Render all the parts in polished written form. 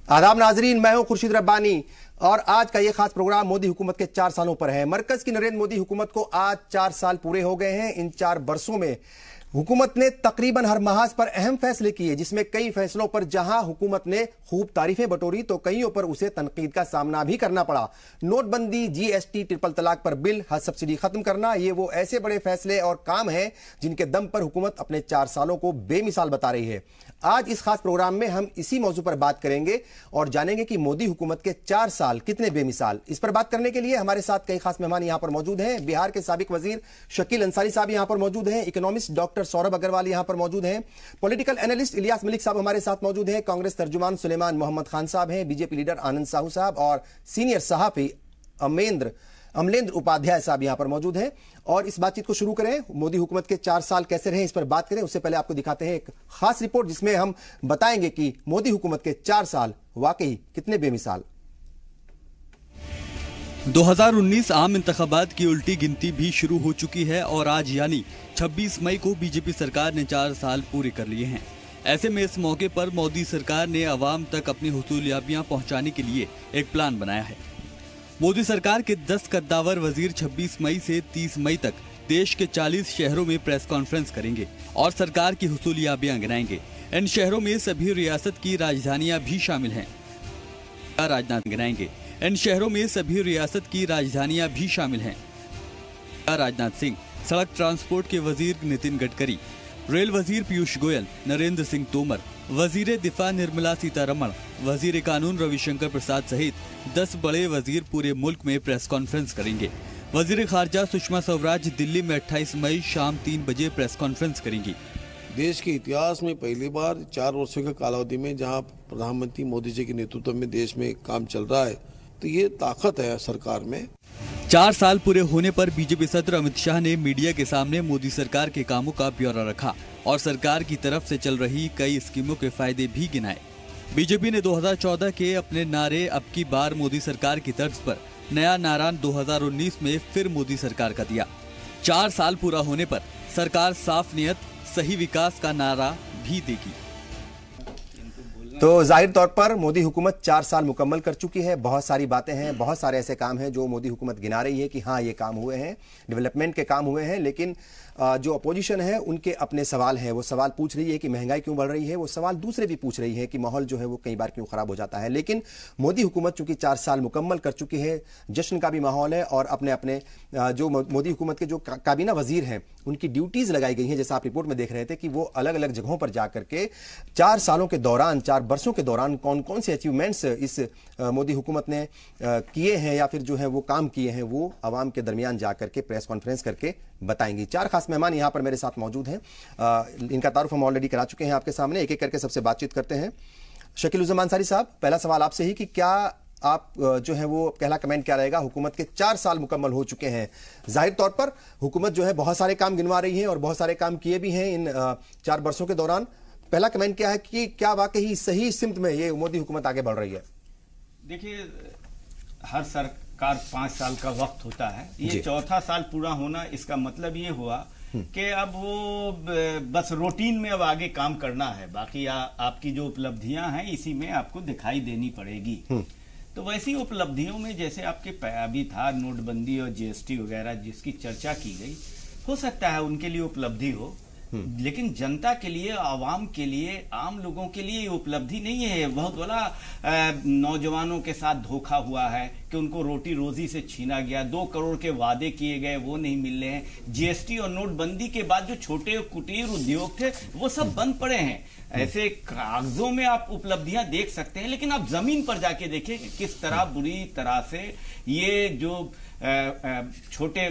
आदाब नाजरीन, मैं हूं खुर्शीद रब्बानी और आज का ये खास प्रोग्राम मोदी हुकूमत के 4 सालों पर है। मरकज की नरेंद्र मोदी हुकूमत को आज 4 साल पूरे हो गए हैं। इन 4 वर्षों में हुकूमत ने तकरीबन हर महाज पर अहम फैसले किए, जिसमें कई फैसलों पर जहां हुकूमत ने खूब तारीफें बटोरी तो कईयों पर उसे तनकीद का सामना भी करना पड़ा। नोटबंदी, जीएसटी, ट्रिपल तलाक पर बिल, हज सब्सिडी खत्म करना, ये वो ऐसे बड़े फैसले और काम हैं जिनके दम पर हुकूमत अपने 4 सालों को बेमिसाल बता रही है। आज इस खास प्रोग्राम में हम इसी मौजू पर बात करेंगे और जानेंगे कि मोदी हुकूमत के 4 साल कितने बेमिसाल। इस पर बात करने के लिए हमारे साथ कई खास मेहमान यहां पर मौजूद हैं। बिहार के साबिक वजीर शकील अंसारी साहब यहां पर मौजूद हैं, इकोनॉमिस्ट डॉक्टर सौरभ अग्रवाल यहां पर मौजूद हैं, पॉलिटिकल एनालिस्ट इलियास मलिक साहब हमारे साथ मौजूद हैं, कांग्रेस तर्जुमान सुलेमान मोहम्मद खान साहब हैं, बीजेपी लीडर आनंद साहू साहब और सीनियर सहाफी अमलेंद्र उपाध्याय साहब यहां पर मौजूद हैं। और इस बातचीत को शुरू करें, मोदी हुकूमत के 4 साल कैसे रहे इस पर बात करें। उससे पहले आपको दिखाते हैं एक खास रिपोर्ट जिसमें हम बताएंगे कि मोदी हुकूमत के 4 साल वाकई कितने बेमिसाल। 2019 आम इंतखाबात की उल्टी गिनती भी शुरू हो चुकी है और आज यानी 26 मई को बीजेपी सरकार ने 4 साल पूरे कर लिए हैं। ऐसे में इस मौके पर मोदी सरकार ने अवाम तक अपनी हुसूलियाबियां पहुंचाने के लिए एक प्लान बनाया है। मोदी सरकार के 10 कद्दावर वजीर 26 मई से 30 मई तक देश के 40 शहरों में प्रेस कॉन्फ्रेंस करेंगे और सरकार की हुसूलियाबियां गिनाएंगे। इन शहरों में सभी रियासत की राजधानियां भी शामिल हैं। इन शहरों में सभी रियासत की राजधानियां भी शामिल हैं। राजनाथ सिंह, सड़क ट्रांसपोर्ट के वजीर नितिन गडकरी, रेल वजीर पीयूष गोयल, नरेंद्र सिंह तोमर, वजीर दिफा निर्मला सीतारमण, वजीर कानून रविशंकर प्रसाद सहित 10 बड़े वजीर पूरे मुल्क में प्रेस कॉन्फ्रेंस करेंगे। वजीर खारजा सुषमा स्वराज दिल्ली में 28 मई शाम 3 बजे प्रेस कॉन्फ्रेंस करेंगी। देश के इतिहास में पहली बार 4 वर्षों के कालावधि में जहां प्रधानमंत्री मोदी जी के नेतृत्व में देश में काम चल रहा है, तो ये ताकत है सरकार में। 4 साल पूरे होने पर बीजेपी सदर अमित शाह ने मीडिया के सामने मोदी सरकार के कामों का ब्यौरा रखा और सरकार की तरफ से चल रही कई स्कीमों के फायदे भी गिनाए। बीजेपी ने 2014 के अपने नारे अब की बार मोदी सरकार की तर्ज पर नया नारा 2019 में फिर मोदी सरकार का दिया। 4 साल पूरा होने पर सरकार साफ नियत, सही विकास का नारा भी देगी। तो जाहिर तौर पर मोदी हुकूमत 4 साल मुकम्मल कर चुकी है। बहुत सारी बातें हैं, बहुत सारे ऐसे काम हैं जो मोदी हुकूमत गिना रही है कि हाँ ये काम हुए हैं, डेवलपमेंट के काम हुए हैं। लेकिन जो अपोजिशन है उनके अपने सवाल हैं। वो सवाल पूछ रही है कि महंगाई क्यों बढ़ रही है, वो सवाल दूसरे भी पूछ रही है कि माहौल जो है वो कई बार क्यों खराब हो जाता है। लेकिन मोदी हुकूमत चूंकि 4 साल मुकम्मल कर चुकी है, जश्न का भी माहौल है और अपने अपने जो मोदी हुकूमत के जो काबीना वजीर हैं उनकी ड्यूटीज लगाई गई हैं। जैसा आप रिपोर्ट में देख रहे थे कि वो अलग अलग जगहों पर जाकर के 4 सालों के दौरान, 4 वर्षों के दौरान कौन कौन से अचीवमेंट्स इस मोदी हुकूमत ने किए हैं या फिर जो है वो काम किए हैं, वो आवाम के दरमियान जाकर के प्रेस कॉन्फ्रेंस करके बताएंगी। 4 खास मेहमान यहां पर मेरे साथ मौजूद हैं। इनका तारुफ हम ऑलरेडी करा चुके हैं आपके सामने। एक एक करके सबसे बातचीत करते हैं। शकील अंसारी साहब, पहला सवाल आपसे ही कि क्या आप जो है वो पहला कमेंट क्या रहेगा? हुकूमत के 4 साल मुकम्मल हो चुके हैं। जाहिर तौर पर हुकूमत जो है बहुत सारे काम गिनवा रही है और बहुत सारे काम किए भी हैं इन 4 वर्षों के दौरान। पहला कमेंट क्या है कि क्या वाकई सही सिमत में ये मोदी हुकूमत आगे बढ़ रही है? देखिए, हर सरकार 5 साल का वक्त होता है। ये 4था साल पूरा होना, इसका मतलब ये हुआ कि अब वो बस रूटीन में अब आगे काम करना है। बाकी आपकी जो उपलब्धियां हैं इसी में आपको दिखाई देनी पड़ेगी। तो वैसी उपलब्धियों में जैसे आपके अभी था नोटबंदी और जीएसटी वगैरह जिसकी चर्चा की गई, हो सकता है उनके लिए उपलब्धि हो, लेकिन जनता के लिए, आवाम के लिए, आम लोगों के लिए उपलब्धि नहीं है। बहुत बड़ा नौजवानों के साथ धोखा हुआ है कि उनको रोटी रोजी से छीना गया। 2 करोड़ के वादे किए गए वो नहीं मिल रहे हैं। जीएसटी और नोटबंदी के बाद जो छोटे कुटीर उद्योग थे वो सब बंद पड़े हैं। ऐसे कागजों में आप उपलब्धियां देख सकते हैं, लेकिन आप जमीन पर जाके देखिए कि किस तरह बुरी तरह से ये जो छोटे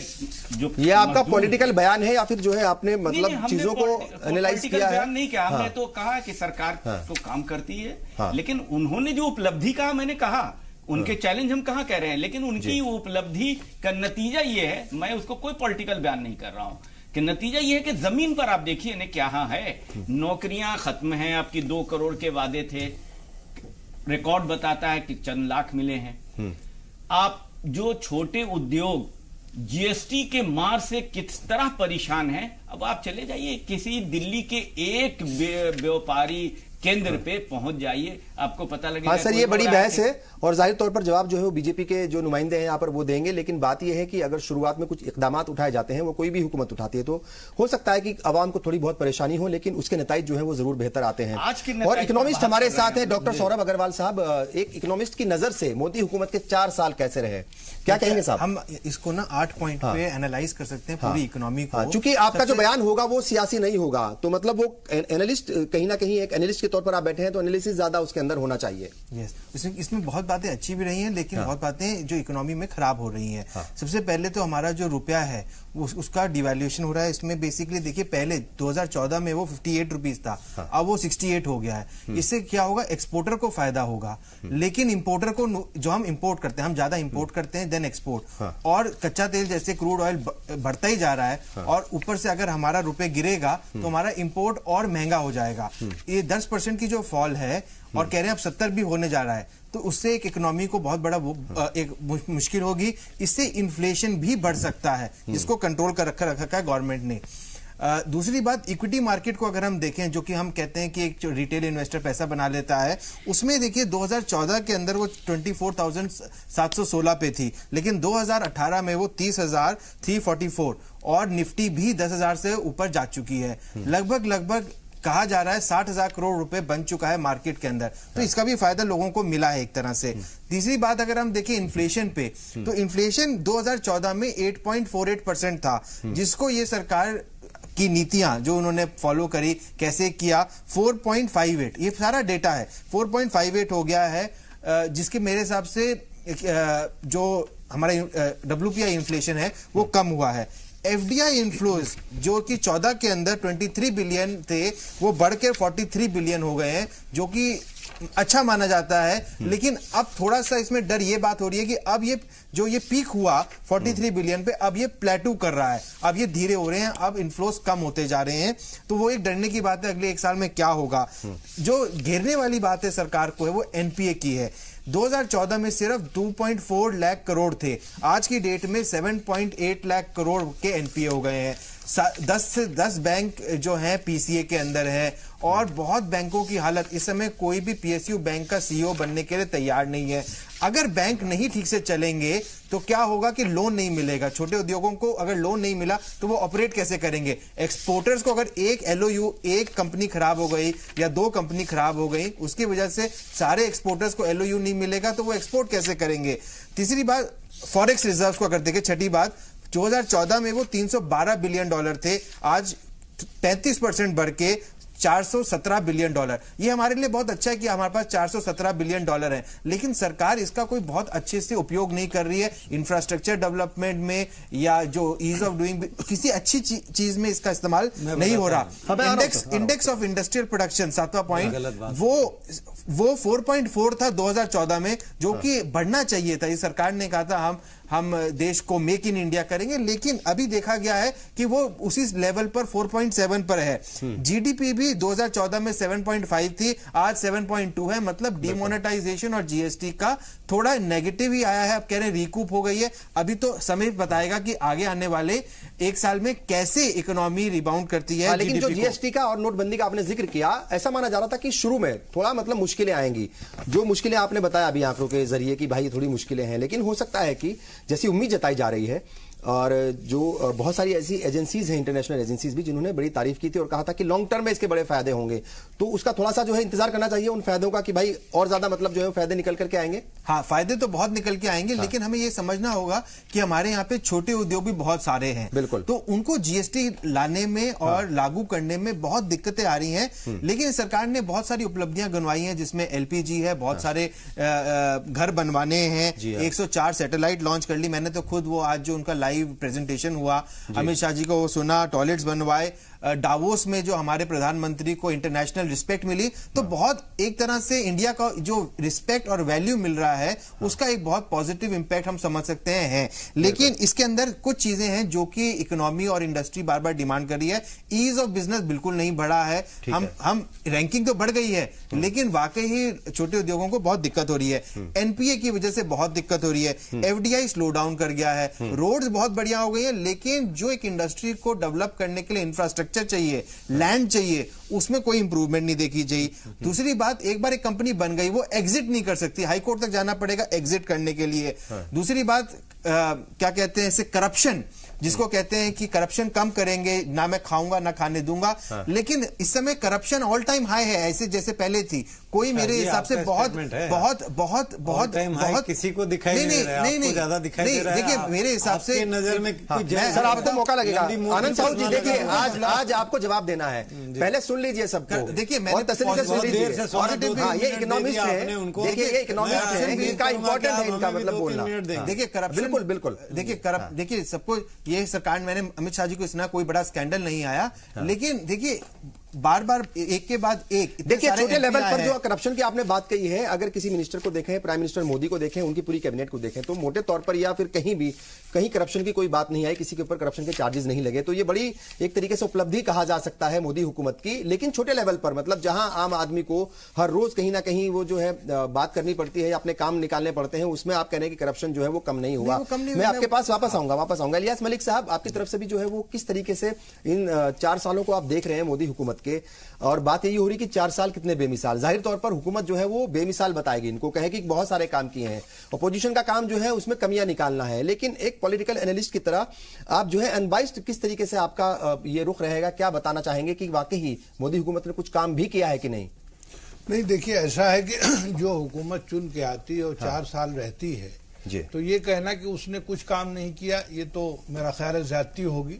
जो ये आपका पॉलिटिकल बयान है या फिर जो है आपने मतलब चीजों को एनालाइज किया है? नहीं किया हमने। तो कहा कि सरकार तो काम करती है, लेकिन उन्होंने जो उपलब्धि कहा, मैंने कहा उनके चैलेंज हम कहाँ कह रहे हैं, लेकिन उनकी उपलब्धि का नतीजा ये है, मैं उसको कोई पॉलिटिकल बयान नहीं कर रहा हूं, कि नतीजा ये है कि जमीन पर आप देखिए ना क्या है। नौकरियां खत्म हैं, आपकी 2 करोड़ के वादे थे, रिकॉर्ड बताता है कि चंद लाख मिले हैं। आप जो छोटे उद्योग जीएसटी के मार से किस तरह परेशान हैं, अब आप चले जाइए किसी दिल्ली के एक व्यापारी केंद्र पे पहुंच जाइए, आपको पता लगेगा। हाँ सर, ये बड़ी बहस है और जाहिर तौर पर जवाब जो है वो बीजेपी के जो नुमाइंदे हैं यहाँ पर वो देंगे, लेकिन बात यह है कि अगर शुरुआत में कुछ इकदाम उठाए जाते हैं, वो कोई भी हुकूमत उठाती है, तो हो सकता है कि आवाम को थोड़ी बहुत परेशानी हो, लेकिन उसके नतीजे जो है वो जरूर बेहतर आते हैं। और इकोनॉमिस्ट हमारे साथ है डॉक्टर सौरभ अग्रवाल साहब। एक इकोनॉमिस्ट की नजर से मोदी हुकूमत के 4 साल कैसे रहे, क्या कहेंगे साहब? हम इसको ना 8 पॉइंट पे एनालाइज कर सकते हैं पूरी इकोनॉमी को। चूंकि आपका जो बयान होगा वो सियासी नहीं होगा, तो मतलब वो एनालिस्ट कहीं ना कहीं एक एनालिस्ट के तौर पर आप बैठे हैं, तो एनालिसिस ज्यादा उसके अंदर होना चाहिए। यस, इसमें बहुत बातें अच्छी भी रही हैं, लेकिन बहुत बातें जो इकोनॉमी में खराब हो रही हैं। सबसे पहले तो हमारा जो रुपया है उसका डिवैल्यूएशन हो रहा है। इसमें बेसिकली देखिए, पहले 2014 में वो 58 रुपीज था, अब वो 68 हो गया है। इससे क्या होगा? एक्सपोर्टर को फायदा होगा, लेकिन इंपोर्टर को, जो हम इंपोर्ट करते हैं, हम ज्यादा इंपोर्ट करते हैं देन एक्सपोर्ट, और कच्चा तेल जैसे क्रूड ऑयल बढ़ता ही जा रहा है, और ऊपर से अगर हमारा रुपए गिरेगा तो हमारा इंपोर्ट और महंगा हो जाएगा। ये 10% की जो फॉल है, और कह रहे हैं अब 70 भी होने जा रहा है, तो उससे एक इकोनॉमी को बहुत बड़ा एक मुश्किल होगी। इससे इन्फ्लेशन भी बढ़ सकता है, जिसको कंट्रोल कर रखा है गवर्नमेंट ने। दूसरी बात, इक्विटी मार्केट को अगर हम देखें, जो कि हम कहते हैं कि एक रिटेल इन्वेस्टर पैसा बना लेता है, उसमें देखिए 2014 के अंदर वो 24,716 पे थी, लेकिन 2018 में वो 30,344, और निफ्टी भी 10,000 से ऊपर जा चुकी है। लगभग कहा जा रहा है 60,000 करोड़ रुपए बन चुका है मार्केट के अंदर, तो इसका भी फायदा लोगों को मिला है एक तरह से। तीसरी बात, अगर हम देखें इन्फ्लेशन पे, तो इन्फ्लेशन 2014 में 8.48% था, जिसको ये सरकार की नीतियां जो उन्होंने फॉलो करी, कैसे किया, 4.58, ये सारा डेटा है, 4.58 हो गया है, जिसके मेरे हिसाब से जो हमारा WPI इन्फ्लेशन है वो कम हुआ है। FDI इनफ्लोज जो कि 14 के अंदर 23 बिलियन थे, वो बढ़कर 43 बिलियन हो गए हैं, जो कि अच्छा माना जाता है। लेकिन अब थोड़ा सा इसमें डर ये बात हो रही है कि अब ये पीक हुआ 43 बिलियन पे, अब ये प्लेटू कर रहा है, अब ये धीरे हो रहे हैं, अब इनफ्लोज कम होते जा रहे हैं, तो वो एक डरने की बात है अगले 1 साल में क्या होगा। जो घेरने वाली बात है सरकार को है वो NPA की है। 2014 में सिर्फ 2.4 लाख करोड़ थे, आज की डेट में 7.8 लाख करोड़ के NPA हो गए हैं। 10 बैंक जो हैं PCA के अंदर हैं, और बहुत बैंकों की हालत, इस समय कोई भी PSU बैंक का CEO बनने के लिए तैयार नहीं है। अगर बैंक नहीं ठीक से चलेंगे तो क्या होगा कि लोन नहीं मिलेगा छोटे उद्योगों को। अगर लोन नहीं मिला तो वो ऑपरेट कैसे करेंगे? एक्सपोर्टर्स को अगर एक LOU, एक कंपनी खराब हो गई या 2 कंपनी खराब हो गई, उसकी वजह से सारे एक्सपोर्टर्स को LOU नहीं मिलेगा, तो वो एक्सपोर्ट कैसे करेंगे? तीसरी बात, फॉरेक्स रिजर्व को अगर देखें, छठी बात, 2014 में वो $312 बिलियन थे, आज 35% बढ़ के $417 बिलियन। ये हमारे लिए बहुत अच्छा है कि हमारे पास $417 बिलियन है, लेकिन सरकार इसका कोई बहुत अच्छे से उपयोग नहीं कर रही है। इंफ्रास्ट्रक्चर डेवलपमेंट में या जो ईज ऑफ डूइंग, किसी अच्छी चीज में इसका इस्तेमाल नहीं हो रहा। इंडेक्स ऑफ इंडस्ट्रियल प्रोडक्शन 7वां पॉइंट, वो 4.4 था 2014 में, जो कि बढ़ना चाहिए था। इस सरकार ने कहा था हम देश को मेक इन इंडिया करेंगे, लेकिन अभी देखा गया है कि वो उसी लेवल पर 4.7 पर है। GDP भी 2014 में 7.5 थी, आज 7.2 है, मतलब डिमोनेटाइजेशन और GST का थोड़ा नेगेटिव ही आया है। अब कह रहे हैं रिकूप हो गई है, अभी तो समय बताएगा कि आगे आने वाले 1 साल में कैसे इकोनॉमी रिबाउंड करती है। लेकिन जो GST का और नोटबंदी का आपने जिक्र किया, ऐसा माना जा रहा था कि शुरू में थोड़ा मतलब मुश्किलें आएंगी, जो मुश्किलें आपने बताया अभी आंकड़ों के जरिए कि भाई थोड़ी मुश्किलें हैं, लेकिन हो सकता है कि जैसी उम्मीद जताई जा रही है, और जो बहुत सारी ऐसी एजेंसीज हैं, इंटरनेशनल एजेंसीज भी, जिन्होंने बड़ी तारीफ की थी और कहा था कि लॉन्ग टर्म में इसके बड़े फायदे होंगे, तो उसका थोड़ा सा जो है इंतजार करना चाहिए उन फायदों का कि भाई और ज्यादा मतलब जो है फायदे निकल करके आएंगे। हाँ, फायदे तो बहुत निकल के आएंगे, लेकिन हमें यह समझना होगा कि हमारे यहाँ पे छोटे उद्योग भी बहुत सारे हैं, बिल्कुल, तो उनको GST लाने में और लागू करने में बहुत दिक्कतें आ रही हैं। लेकिन सरकार ने बहुत सारी उपलब्धियां गिनवाई हैं, जिसमें LPG है, बहुत सारे घर बनवाने हैं, 104 सैटेलाइट लॉन्च कर ली। मैंने तो खुद वो आज जो उनका लाइव प्रेजेंटेशन हुआ, अमित शाह जी को वो सुना, टॉयलेट्स बनवाए। डावोस में जो हमारे प्रधानमंत्री को इंटरनेशनल रिस्पेक्ट मिली, तो बहुत एक तरह से इंडिया का जो रिस्पेक्ट और वैल्यू मिल रहा है, उसका एक बहुत पॉजिटिव इंपैक्ट हम समझ सकते हैं। लेकिन इसके अंदर कुछ चीजें हैं जो कि इकोनॉमी और इंडस्ट्री बार बार डिमांड कर रही है। ईज ऑफ बिजनेस बिल्कुल नहीं बढ़ा है, हम रैंकिंग तो बढ़ गई है, लेकिन वाकई ही छोटे उद्योगों को बहुत दिक्कत हो रही है। NPA की वजह से बहुत दिक्कत हो रही है। FDI स्लो डाउन कर गया है, रोड्स बहुत बहुत बढ़िया हो गई है, लेकिन जो एक इंडस्ट्री को डेवलप करने के लिए इंफ्रास्ट्रक्चर चाहिए, लैंड चाहिए, उसमें कोई इंप्रूवमेंट नहीं देखी चाहिए। दूसरी बात, एक बार एक कंपनी बन गई, वो एग्जिट नहीं कर सकती, हाई कोर्ट तक जाना पड़ेगा एग्जिट करने के लिए। दूसरी बात, क्या कहते हैं इसे, करप्शन, जिसको कहते हैं कि करप्शन कम करेंगे, ना मैं खाऊंगा ना खाने दूंगा, लेकिन इस समय करप्शन ऑल टाइम हाई है, ऐसे जैसे पहले थी। कोई मेरे हिसाब से बहुत किसी को दिखाई नहीं ज्यादा दिखाई दे रहा है। देखिए मेरे हिसाब से नजर में सर आपको मौका लगेगा। आनंद साहू जी देखिए, आज आपको जवाब देना है, पहले सुन लीजिए सबको। देखिए मैंने तसल्ली से सुन लीजिए। ये इकोनॉमिस्ट है, देखिए ये इकोनॉमिस्ट है, इनका इंपॉर्टेंट है इनका मतलब बोलना। देखिए करप्शन, बिल्कुल देखिए सबको, ये सरकार, मैंने अमित शाह जी को इतना कोई बड़ा स्कैंडल नहीं आया, लेकिन देखिए बार बार एक के बाद एक, देखिए छोटे लेवल पर जो करप्शन की आपने बात कही है, अगर किसी मिनिस्टर को देखें, प्राइम मिनिस्टर मोदी को देखें, उनकी पूरी कैबिनेट को देखें, तो मोटे तौर पर या फिर कहीं करप्शन की कोई बात नहीं आई, किसी के ऊपर करप्शन के चार्जेस नहीं लगे। तो ये बड़ी एक तरीके से उपलब्धि कहा जा सकता है मोदी हुकूमत की। लेकिन छोटे लेवल पर, मतलब जहां आम आदमी को हर रोज कहीं ना कहीं वो जो है बात करनी पड़ती है, अपने काम निकालने पड़ते हैं, उसमें आप कह रहे हैं कि करप्शन जो है वो कम नहीं हुआ। मैं आपके पास वापस आऊंगा। इलियास मलिक साहब, आपकी तरफ से भी जो है वो किस तरीके से इन 4 सालों को आप देख रहे हैं मोदी हुकूमत के, और बात यही हो रही कि 4 साल कितने बेमिसाल, जाहिर तौर पर हुकूमत जो है वो बेमिसाल बताएगी, इनको कहेगी कि बहुत सारे काम किए हैं, अपोजिशन का काम जो है उसमें कमियां निकालना है। लेकिन एक पॉलिटिकल एनालिस्ट की तरह आप जो है अनबाइस्ड किस तरीके से आपका ये रुख रहेगा, क्या बताना चाहेंगे कि वाकई मोदी हुकूमत ने कुछ काम भी किया है कि नहीं? नहीं, देखिए ऐसा है कि जो हुकूमत चुन के आती है और 4 साल रहती है, तो ये कहना कि उसने कुछ काम नहीं किया, ये तो मेरा ख्याल है ज्यादती होगी।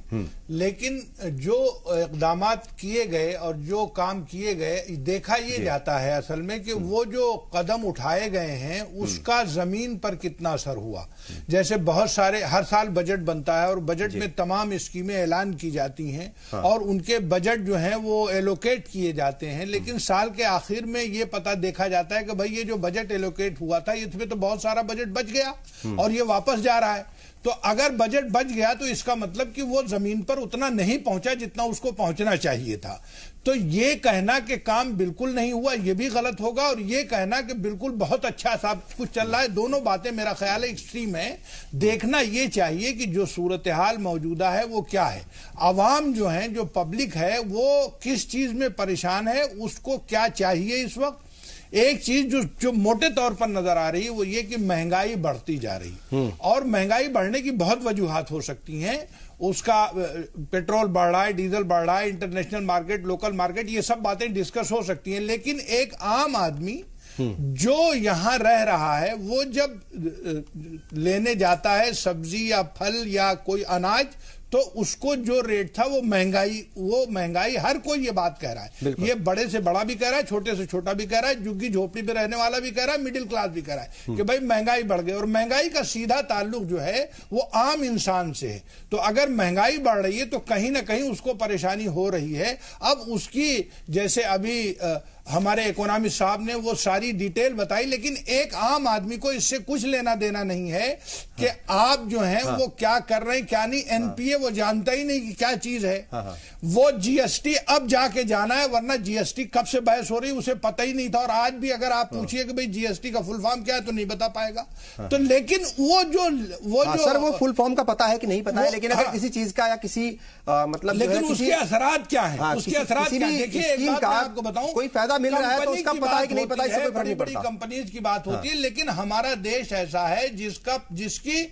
लेकिन जो इक़दामात किए गए और जो काम किए गए, देखा ये जाता है असल में कि वो जो कदम उठाए गए हैं उसका जमीन पर कितना असर हुआ। जैसे बहुत सारे, हर साल बजट बनता है और बजट में तमाम स्कीमें ऐलान की जाती हैं और उनके बजट जो हैं वो एलोकेट किए जाते हैं, लेकिन साल के आखिर में ये पता देखा जाता है कि भाई ये जो बजट एलोकेट हुआ था, इसमें तो बहुत सारा बजट बच गया और ये वापस जा रहा है। तो अगर बजट बच गया तो इसका मतलब कि वो जमीन पर उतना नहीं पहुंचा जितना उसको पहुंचना चाहिए था। तो ये कहना कि काम बिल्कुल नहीं हुआ, ये भी गलत होगा, और ये कहना कि बिल्कुल बहुत अच्छा सब कुछ चल रहा है, दोनों बातें मेरा ख्याल है एक्सट्रीम है। देखना ये चाहिए कि जो सूरत हाल मौजूदा है वो क्या है, आवाम जो है, जो पब्लिक है, वो किस चीज में परेशान है, उसको क्या चाहिए इस वक्त। एक चीज जो मोटे तौर पर नजर आ रही है वो ये कि महंगाई बढ़ती जा रही, और महंगाई बढ़ने की बहुत वजूहात हो सकती हैं। उसका पेट्रोल बढ़ रहा है, डीजल बढ़ रहा है, इंटरनेशनल मार्केट, लोकल मार्केट, ये सब बातें डिस्कस हो सकती हैं। लेकिन एक आम आदमी जो यहां रह रहा है, वो जब लेने जाता है सब्जी या फल या कोई अनाज, तो उसको जो रेट था वो महंगाई हर कोई ये बात कह रहा है। ये बड़े से बड़ा भी कह रहा है, छोटे से छोटा भी कह रहा है, झुग्गी झोपड़ी पे रहने वाला भी कह रहा है, मिडिल क्लास भी कह रहा है कि भाई महंगाई बढ़ गई। और महंगाई का सीधा ताल्लुक जो है वो आम इंसान से है। तो अगर महंगाई बढ़ रही है तो कहीं ना कहीं उसको परेशानी हो रही है। अब उसकी, जैसे अभी हमारे इकोनॉमिस्ट साहब ने वो सारी डिटेल बताई, लेकिन एक आम आदमी को इससे कुछ लेना देना नहीं है कि आप जो हैं वो क्या कर रहे हैं क्या नहीं। एनपीए वो जानता ही नहीं कि क्या चीज है। वो जीएसटी अब जाके जाना है, वरना जीएसटी कब से बहस हो रही है उसे पता ही नहीं था। और आज भी अगर आप पूछिए कि भाई जीएसटी का फुल फॉर्म क्या है तो नहीं बता पाएगा। तो लेकिन वो जो सर वो फुल फॉर्म का पता है कि नहीं पता है, लेकिन अगर किसी चीज का या किसी मतलब लेकिन उसके असरात क्या है, उसके असरात क्या है, देखिए एक बात मैं आपको बताऊं, कोई फायदा मिल रहा है तो उसका पता है कि नहीं पता, इससे कोई फर्क नहीं पड़ता। बड़ी कंपनीज की बात होती है, लेकिन हमारा देश ऐसा है जिसकी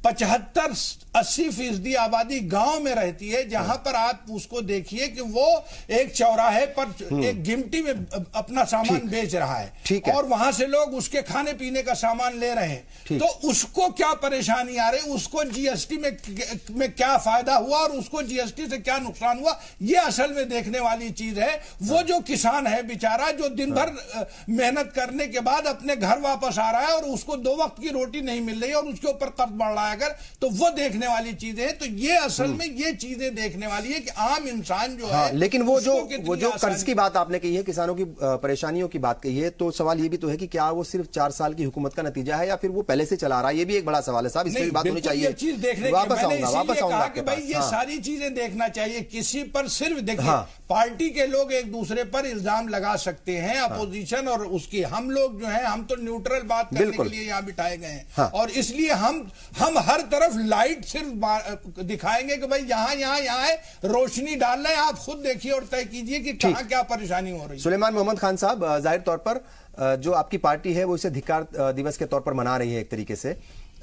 75-80% आबादी गांव में रहती है, जहां पर आप उसको देखिए कि वो एक चौराहे पर एक गिमटी में अपना सामान बेच रहा है और वहां से लोग उसके खाने पीने का सामान ले रहे हैं। तो उसको क्या परेशानी आ रही, उसको जीएसटी में क्या फायदा हुआ और उसको जीएसटी से क्या नुकसान हुआ, ये असल में देखने वाली चीज है। वो जो किसान है बेचारा, जो दिन भर मेहनत करने के बाद अपने घर वापस आ रहा है और उसको 2 वक्त की रोटी नहीं मिल रही और उसके ऊपर कर्ज बढ़ रहा है, अगर तो वो देखने वाली चीजें हैं। तो ये असल में ये चीजें देखने वाली है कि आम इंसान जो है। लेकिन वो जो कर्ज की बात आपने कही है, किसानों की परेशानियों की बात कही है, तो सवाल ये भी तो है कि क्या वो सिर्फ 4 साल की हुकूमत का नतीजा है या फिर वो पहले से चला रहा है? ये भी एक बड़ा सवाल है साहब, इस पर भी बात होनी चाहिए। चीज देखने वापस आऊंगा कि भाई ये सारी चीजें देखना चाहिए। किसी पर सिर्फ देखिए, पार्टी के लोग एक दूसरे पर इल्जाम लगा सकते हैं, अपोजिशन और उसकी। हम लोग जो है, हम तो न्यूट्रल बात करने के लिए यहाँ बिठाए गए हैं और इसलिए हम हर तरफ लाइट सिर्फ दिखाएंगे कि भाई यहाँ है, रोशनी डाल रहे हैं। आप खुद देखिए और तय कीजिए कि कहाँ क्या परेशानी हो रही है। सुलेमान मोहम्मद खान साहब, जाहिर तौर पर जो आपकी पार्टी है वो इसे धिक्कार दिवस के तौर पर मना रही है एक तरीके से।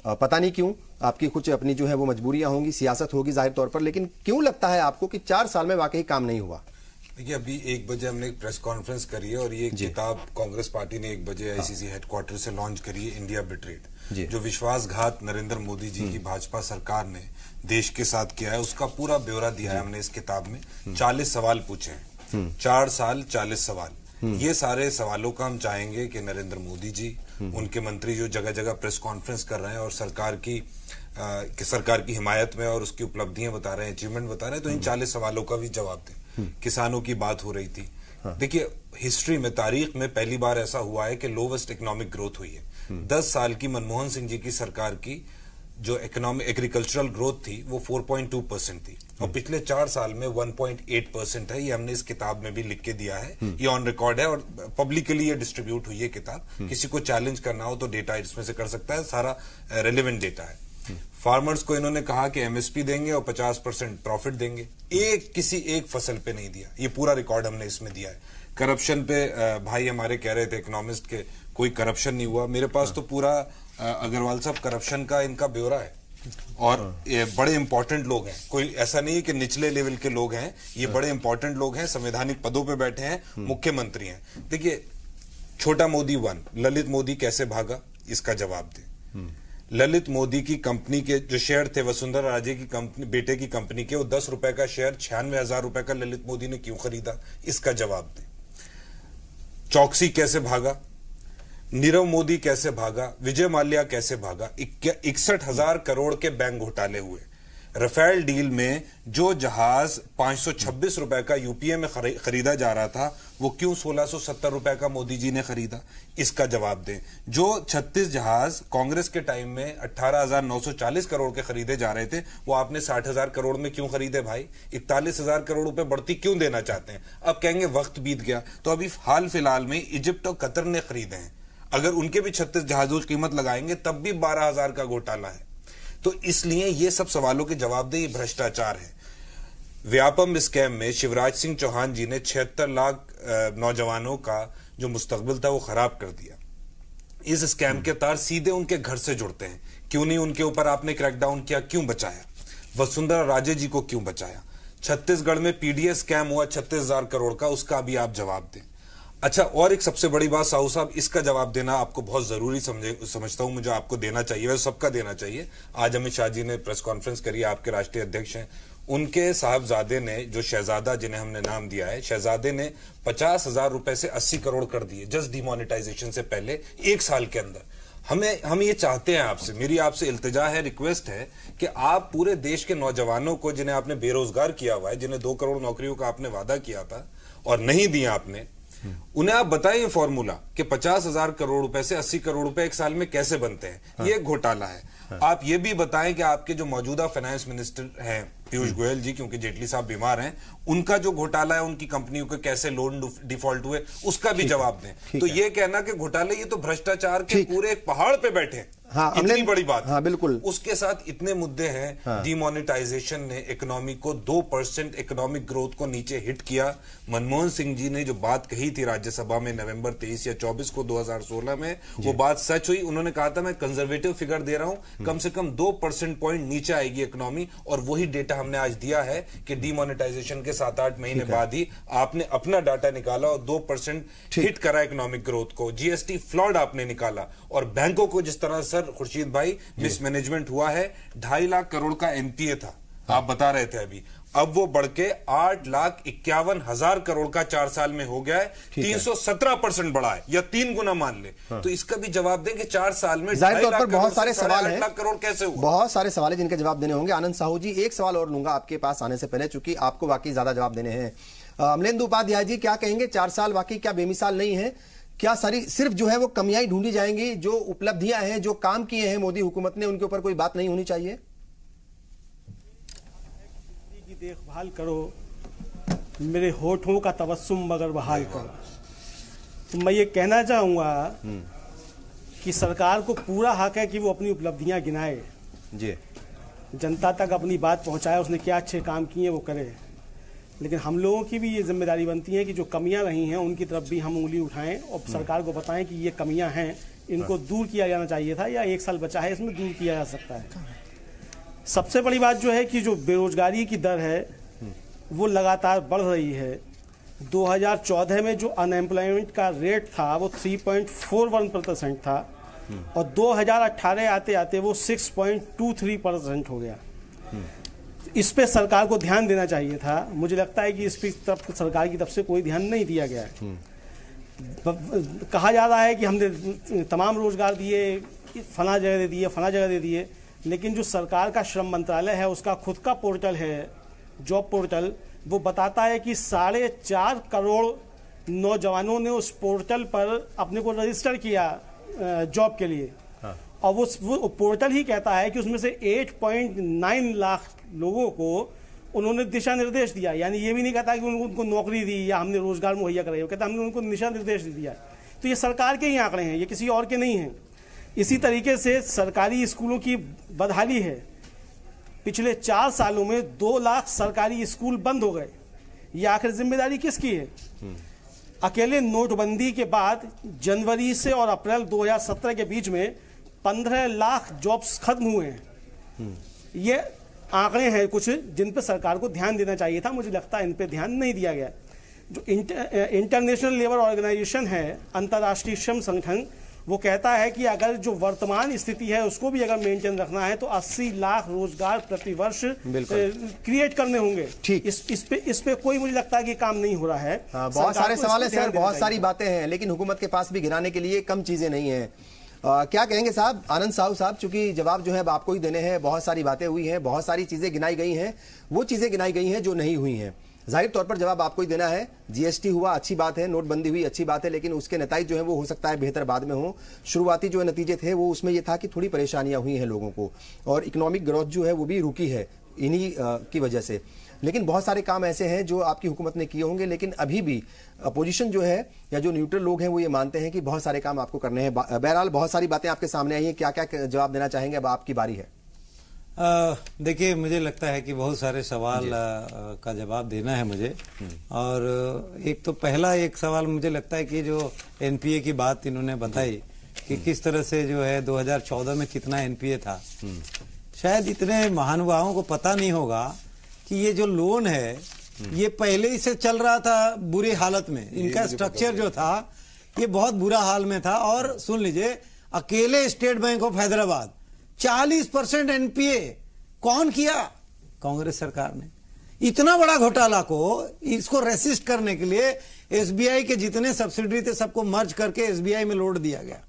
पता नहीं क्यों, आपकी कुछ अपनी जो है वो मजबूरियां होंगी, सियासत होगी जाहिर तौर पर, लेकिन क्यों लगता है आपको कि 4 साल में वाकई काम नहीं हुआ? देखिए, अभी 1 बजे हमने एक प्रेस कॉन्फ्रेंस करी है और ये किताब कांग्रेस पार्टी ने 1 बजे आईसीसी हेडक्वार्टर से लॉन्च करी है, इंडिया बिट्रेड। जो विश्वासघात नरेंद्र मोदी जी की भाजपा सरकार ने देश के साथ किया है उसका पूरा ब्यौरा दिया है हमने इस किताब में। 40 सवाल पूछे हैं, 4 साल 40 सवाल। ये सारे सवालों का हम चाहेंगे कि नरेंद्र मोदी जी, उनके मंत्री जो जगह जगह प्रेस कॉन्फ्रेंस कर रहे हैं और सरकार की हिमायत में और उसकी उपलब्धियां बता रहे हैं, अचीवमेंट बता रहे हैं, तो इन 40 सवालों का भी जवाब दें। किसानों की बात हो रही थी। देखिए, हिस्ट्री में, तारीख में पहली बार ऐसा हुआ है कि लोवेस्ट इकोनॉमिक ग्रोथ हुई है। 10 साल की मनमोहन सिंह जी की सरकार की जो एग्रीकल्चरल ग्रोथ थी वो 4.2% थी और पिछले 4 साल में 1.8% है। ये हमने इस किताब में भी लिख के दिया है, ये ऑन रिकॉर्ड है और पब्लिकली ये डिस्ट्रीब्यूट हुई है किताब। किसी को चैलेंज करना हो तो डेटा इसमें से कर सकता है, सारा रेलेवेंट डेटा है। फार्मर्स को इन्होंने कहा कि एमएसपी देंगे और 50% प्रॉफिट देंगे, किसी एक फसल पे नहीं दिया। ये पूरा रिकॉर्ड हमने इसमें दिया है। करप्शन पे भाई हमारे कह रहे थे इकोनॉमिस्ट के कोई करप्शन नहीं हुआ। मेरे पास तो पूरा अग्रवाल साहब करप्शन का इनका ब्यौरा है और ये बड़े इंपॉर्टेंट लोग हैं, कोई ऐसा नहीं है कि निचले लेवल के लोग हैं, ये बड़े इंपॉर्टेंट लोग हैं, संवैधानिक पदों पे बैठे हैं, मुख्यमंत्री हैं। देखिए, छोटा मोदी 1, ललित मोदी कैसे भागा, इसका जवाब दे। ललित मोदी की कंपनी के जो शेयर थे वसुंधरा राजे की कंपनी, बेटे की कंपनी के, वो 10 रुपए का शेयर 96,000 रुपए का ललित मोदी ने क्यों खरीदा, इसका जवाब दे। चौकसी कैसे भागा, नीरव मोदी कैसे भागा, विजय माल्या कैसे भागा, 61,000 करोड़ के बैंक घोटाले हुए। राफेल डील में जो जहाज 526 रुपए का यूपीए में खरीदा जा रहा था वो क्यों 1670 रुपए का मोदी जी ने खरीदा, इसका जवाब दें। जो 36 जहाज कांग्रेस के टाइम में 18,940 करोड़ के खरीदे जा रहे थे वो आपने 60,000 करोड़ में क्यों खरीदे भाई? 41,000 करोड़ रुपए बढ़ती क्यों देना चाहते हैं? अब कहेंगे वक्त बीत गया, तो अभी हाल फिलहाल में इजिप्ट और कतर ने खरीदे हैं, अगर उनके भी 36 जहाजों की कीमत लगाएंगे तब भी 12,000 का घोटाला है। तो इसलिए ये सब सवालों के जवाब दे, ये भ्रष्टाचार है। व्यापम स्कैम में शिवराज सिंह चौहान जी ने 76 लाख नौजवानों का जो मुस्तकबिल था वो खराब कर दिया। इस स्कैम के तार सीधे उनके घर से जुड़ते हैं। क्यों नहीं उनके ऊपर आपने क्रैकडाउन किया, क्यों बचाया? वसुंधरा राजे जी को क्यों बचाया? छत्तीसगढ़ में पीडीएस स्कैम हुआ 36,000 करोड़ का, उसका भी आप जवाब दें। अच्छा, और एक सबसे बड़ी बात साहू साहब, इसका जवाब देना आपको बहुत जरूरी समझता हूं, मुझे आपको देना चाहिए, वैसे सबका देना चाहिए। आज अमित शाह जी ने प्रेस कॉन्फ्रेंस करी, आपके राष्ट्रीय अध्यक्ष हैं, उनके साहबजादे ने, जो शहजादा जिन्हें हमने नाम दिया है, शहजादे ने 50,000 रुपए से 80 करोड़ कर दिए जस्ट डिमोनेटाइजेशन से पहले 1 साल के अंदर। हम ये चाहते हैं आपसे, मेरी आपसे इल्तिजा है, रिक्वेस्ट है कि आप पूरे देश के नौजवानों को, जिन्हें आपने बेरोजगार किया हुआ है, जिन्हें 2 करोड़ नौकरियों का आपने वादा किया था और नहीं दिया आपने, उन्हें आप बताएं फॉर्मूला कि 50,000 करोड़ रुपए से 80 करोड़ रुपए 1 साल में कैसे बनते हैं। ये घोटाला है। आप ये भी बताएं कि आपके जो मौजूदा फाइनेंस मिनिस्टर हैं पीयूष गोयल जी, क्योंकि जेटली साहब बीमार हैं, उनका जो घोटाला है, उनकी कंपनियों के कैसे लोन डिफॉल्ट हुए, उसका भी जवाब दें। तो ये कहना कि घोटाले, ये तो भ्रष्टाचार के पूरे एक पहाड़ पे बैठे, हाँ, इतनी बड़ी बात। हाँ, बिल्कुल। उसके साथ इतने मुद्दे हैं। हाँ। डिमोनेटाइजेशन ने इकोनॉमी को 2% इकोनॉमिक ग्रोथ को नीचे हिट किया। मनमोहन सिंह जी ने जो बात कही थी राज्यसभा में नवंबर 23 या 24 को 2016 में, वो बात सच हुई। उन्होंने कहा था मैं कंजर्वेटिव फिगर दे रहा हूं, कम से कम 2% पॉइंट नीचे आएगी इकोनॉमी, और वही डेटा हमने आज दिया है कि डिमोनेटाइजेशन के 7-8 महीने बाद ही आपने अपना डाटा निकाला और 2% हिट करा इकोनॉमिक ग्रोथ को। जीएसटी फ्लॉड आपने निकाला, और बैंकों को जिस तरह सर खुर्शीद भाई मिसमैनेजमेंट हुआ है, 2.5 लाख करोड़ का एनपीए था, आप बता रहे थे अभी, अब वो बढ़ के 8,51,000 करोड़ का 4 साल में हो गया है। 317% बढ़ा है, या 3 गुना मान ले। हाँ। तो इसका भी जवाब दें कि 4 साल में जाहिर तौर पर बहुत सारे सवाल हैं, 8 लाख करोड़ कैसे हुआ? बहुत सारे सवाल हैं जिनके जवाब देने होंगे। आनंद साहू जी, एक सवाल और लूंगा आपके पास आने से पहले, चूंकि आपको वाकई ज्यादा जवाब देने हैं। अमलेंदु उपाध्याय जी, क्या कहेंगे, 4 साल वाकई क्या बेमिसाल नहीं है? क्या सारी सिर्फ जो है वो कमियां ढूंढी जाएंगी? जो उपलब्धियां हैं, जो काम किए हैं मोदी हुकूमत ने, उनके ऊपर कोई बात नहीं होनी चाहिए? की देखभाल करो, मेरे होठों का तबस्सुम मगर बहाल करो। तो मैं ये कहना चाहूंगा कि सरकार को पूरा हक है कि वो अपनी उपलब्धियां गिनाए, जी, जनता तक अपनी बात पहुंचाए, उसने क्या अच्छे काम किए वो करे। लेकिन हम लोगों की भी ये जिम्मेदारी बनती है कि जो कमियां रही हैं उनकी तरफ भी हम उंगली उठाएं और सरकार को बताएं कि ये कमियां हैं, इनको दूर किया जाना चाहिए था, या 1 साल बचा है इसमें दूर किया जा सकता है। सबसे बड़ी बात जो है कि जो बेरोजगारी की दर है वो लगातार बढ़ रही है। 2014 में जो अनएम्प्लॉयमेंट का रेट था वो 3.41% था और 2018 आते आते वो 6.23% हो गया। इस पे सरकार को ध्यान देना चाहिए था। मुझे लगता है कि इस पे तरफ सरकार की तरफ से कोई ध्यान नहीं दिया गया है। कहा जा रहा है कि हमने तमाम रोजगार दिए, फला जगह दे दिए, फला जगह दे दिए, लेकिन जो सरकार का श्रम मंत्रालय है उसका खुद का पोर्टल है, जॉब पोर्टल, वो बताता है कि 4.5 करोड़ नौजवानों ने उस पोर्टल पर अपने को रजिस्टर किया जॉब के लिए। हाँ। और वो पोर्टल ही कहता है कि उसमें से 8.9 लाख लोगों को उन्होंने दिशा निर्देश दिया। यानी ये भी नहीं कहता कि उनको नौकरी दी या हमने रोजगार मुहैया कराया, वो कहता हमने उनको दिशा निर्देश दिया। तो ये सरकार के ही आंकड़े हैं, ये किसी और के नहीं हैं। इसी तरीके से सरकारी स्कूलों की बदहाली है। पिछले 4 सालों में 2 लाख सरकारी स्कूल बंद हो गए। ये आखिर जिम्मेदारी किसकी है? अकेले नोटबंदी के बाद जनवरी से और अप्रैल 2017 के बीच में 15 लाख जॉब्स खत्म हुए हैं। ये आंकड़े हैं कुछ जिन पर सरकार को ध्यान देना चाहिए था। मुझे लगता है इन पे ध्यान नहीं दिया गया। जो इंटरनेशनल लेबर ऑर्गेनाइजेशन है, अंतर्राष्ट्रीय श्रम संगठन, वो कहता है कि अगर जो वर्तमान स्थिति है उसको भी अगर मेंटेन रखना है तो 80 लाख रोजगार प्रति वर्ष क्रिएट करने होंगे। ठीक, इस पे कोई मुझे लगता है कि काम नहीं हो रहा है। बहुत सारे सवाल है सर, बहुत सारी बातें हैं, लेकिन हुकूमत के पास भी गिराने के लिए कम चीजें नहीं है। क्या कहेंगे साहब, आनंद साहू साहब, चूंकि जवाब जो है आपको ही देने हैं। बहुत सारी बातें हुई हैं, बहुत सारी चीजें गिनाई गई हैं, वो चीजें गिनाई गई हैं जो नहीं हुई हैं। जाहिर तौर पर जवाब आपको ही देना है। जीएसटी हुआ, अच्छी बात है, नोटबंदी हुई, अच्छी बात है, लेकिन उसके नतीजे जो है वो हो सकता है बेहतर बाद में हो। शुरुआती जो नतीजे थे वो उसमें ये था कि थोड़ी परेशानियां हुई हैं लोगों को, और इकोनॉमिक ग्रोथ जो है वो भी रुकी है इन्हीं की वजह से। लेकिन बहुत सारे काम ऐसे हैं जो आपकी हुकूमत ने किए होंगे, लेकिन अभी भी अपोजिशन जो है या जो न्यूट्रल लोग हैं वो ये मानते हैं कि बहुत सारे काम आपको करने हैं। बहरहाल बहुत सारी बातें आपके सामने आई हैं, क्या क्या जवाब देना चाहेंगे? अब आपकी बारी है। देखिए, मुझे लगता है कि बहुत सारे सवाल का जवाब देना है मुझे। और एक तो पहला एक सवाल मुझे लगता है कि जो एनपीए की बात इन्होंने बताई कि किस तरह से जो है 2014 में कितना एनपीए था। शायद इतने महानुभावों को पता नहीं होगा कि ये जो लोन है ये पहले ही से चल रहा था बुरी हालत में। इनका स्ट्रक्चर जो था ये बहुत बुरा हाल में था। और सुन लीजिए, अकेले state bank of Hyderabad 40% NPA कौन किया? कांग्रेस सरकार ने। इतना बड़ा घोटाला को इसको रेसिस्ट करने के लिए एसबीआई के जितने सब्सिडरी थे सबको मर्ज करके एसबीआई में लोड दिया गया।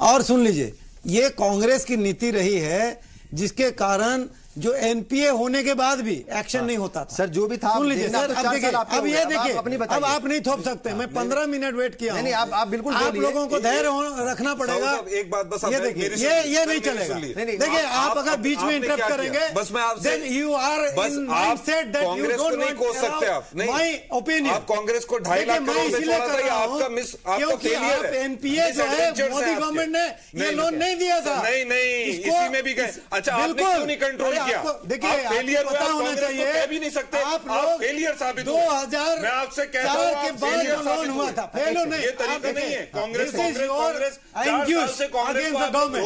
और सुन लीजिए, ये कांग्रेस की नीति रही है जिसके कारण जो एनपीए होने के बाद भी एक्शन नहीं होता था। सर जो भी था, सुन लीजिए सर, अब ये देखिए, अब आप नहीं थोप सकते। मैं 15 मिनट वेट किया। नहीं, आप बिल्कुल, आप लोगों को धैर्य रखना पड़ेगा। एक बात बस, ये देखिए, ये नहीं चलेगा। देखिए, आप अगर बीच में इंटरप्ट करेंगे, बस मैं आपसे, you are in mindset that you don't नहीं कोस सकते आप। माय ओपिनियन, आप कांग्रेस को 2.5 लाख करोड़ में छोड़ा था, ये आपका मिस, आपका फेलियर है। एनपीए जो है मोदी गवर्नमेंट ने ये लोन नहीं दिया था। नहीं, इसी में भी गए। अच्छा, आपने क्यों नहीं कंट्रोल किया? देखिए, फेलियर पता होना चाहिए। कह भी नहीं सकते आप लोग फेलियर साबित 2000 मैं आपसे कहता हूं के बाद जो लोन हुआ था, फेलो नहीं। ये तरीका नहीं है। कांग्रेस हो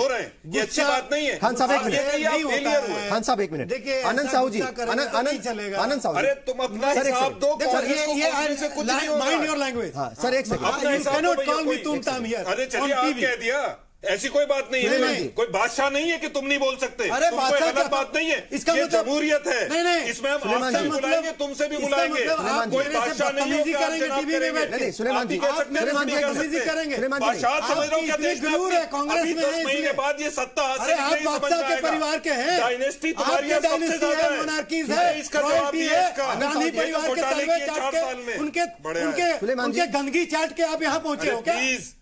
रहे हैं, ये अच्छी बात नहीं है। खान साहब एक मिनट, खान साहब एक मिनट। देखिए, आनंद साहू जी, आनंद साहू, अरे तुम अपना हिसाब दो, कांग्रेस से कुछ नहीं होगा। Mind your language. सर एक second, you can not call मी तुम ताम हियर। अरे चलिए, आप कह दिया, ऐसी कोई बात नहीं है। कोई बादशाह नहीं है कि तुम नहीं बोल सकते। अरे बादशाह गलत बात नहीं है, इसका ये मतलब जमहूरियत है। नहीं, इसमें हम आपसे भी बुलाएंगे, तुमसे भी बुलाएंगे। कोई बादशाह नहीं है, करेंगे टीवी में बैठ के। सुलेमान जी करेंगे। बादशाह समझ रहे हो क्या? गुरूर है कांग्रेस में। 10 महीने बाद ये सत्ता अरे आप बादशाह के परिवार के हैं। डायनेस्टी तुम्हारी सबसे ज्यादा है, मोनार्कीज है, इसका जवाब भी है। गांधी परिवार के तलवे चाट के, उनके गंदगी चाट के आप यहाँ पहुंचे हो क्या?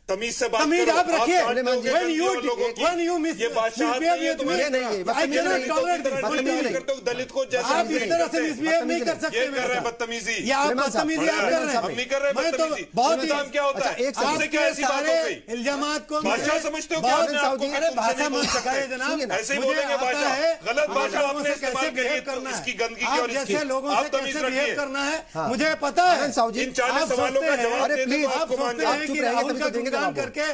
तमीज से बात तमीज आप रखिए। दलित को आप इस तरह से मिसबिहेव नहीं कर सकते। बदतमीजी आप बदतमीजी आप कर रहे हैं। हम नहीं कर रहे बदतमीजी। बहुत क्या होता है आपसे क्या ऐसी बात हो गई? इल्जामात को भाषा समझते हो क्या? अरे भाषा मत सिखाइए जनाब, ऐसे ही बोलेंगे भाषा। गलत भाषा आपने इस्तेमाल करी है इसकी गंदगी की और जैसे लोगों से कैसे बिहेव करना है मुझे पता है। इन 40 सवालों का जवाब दे दो आपको मान जाए। राहुल का गुणगान करके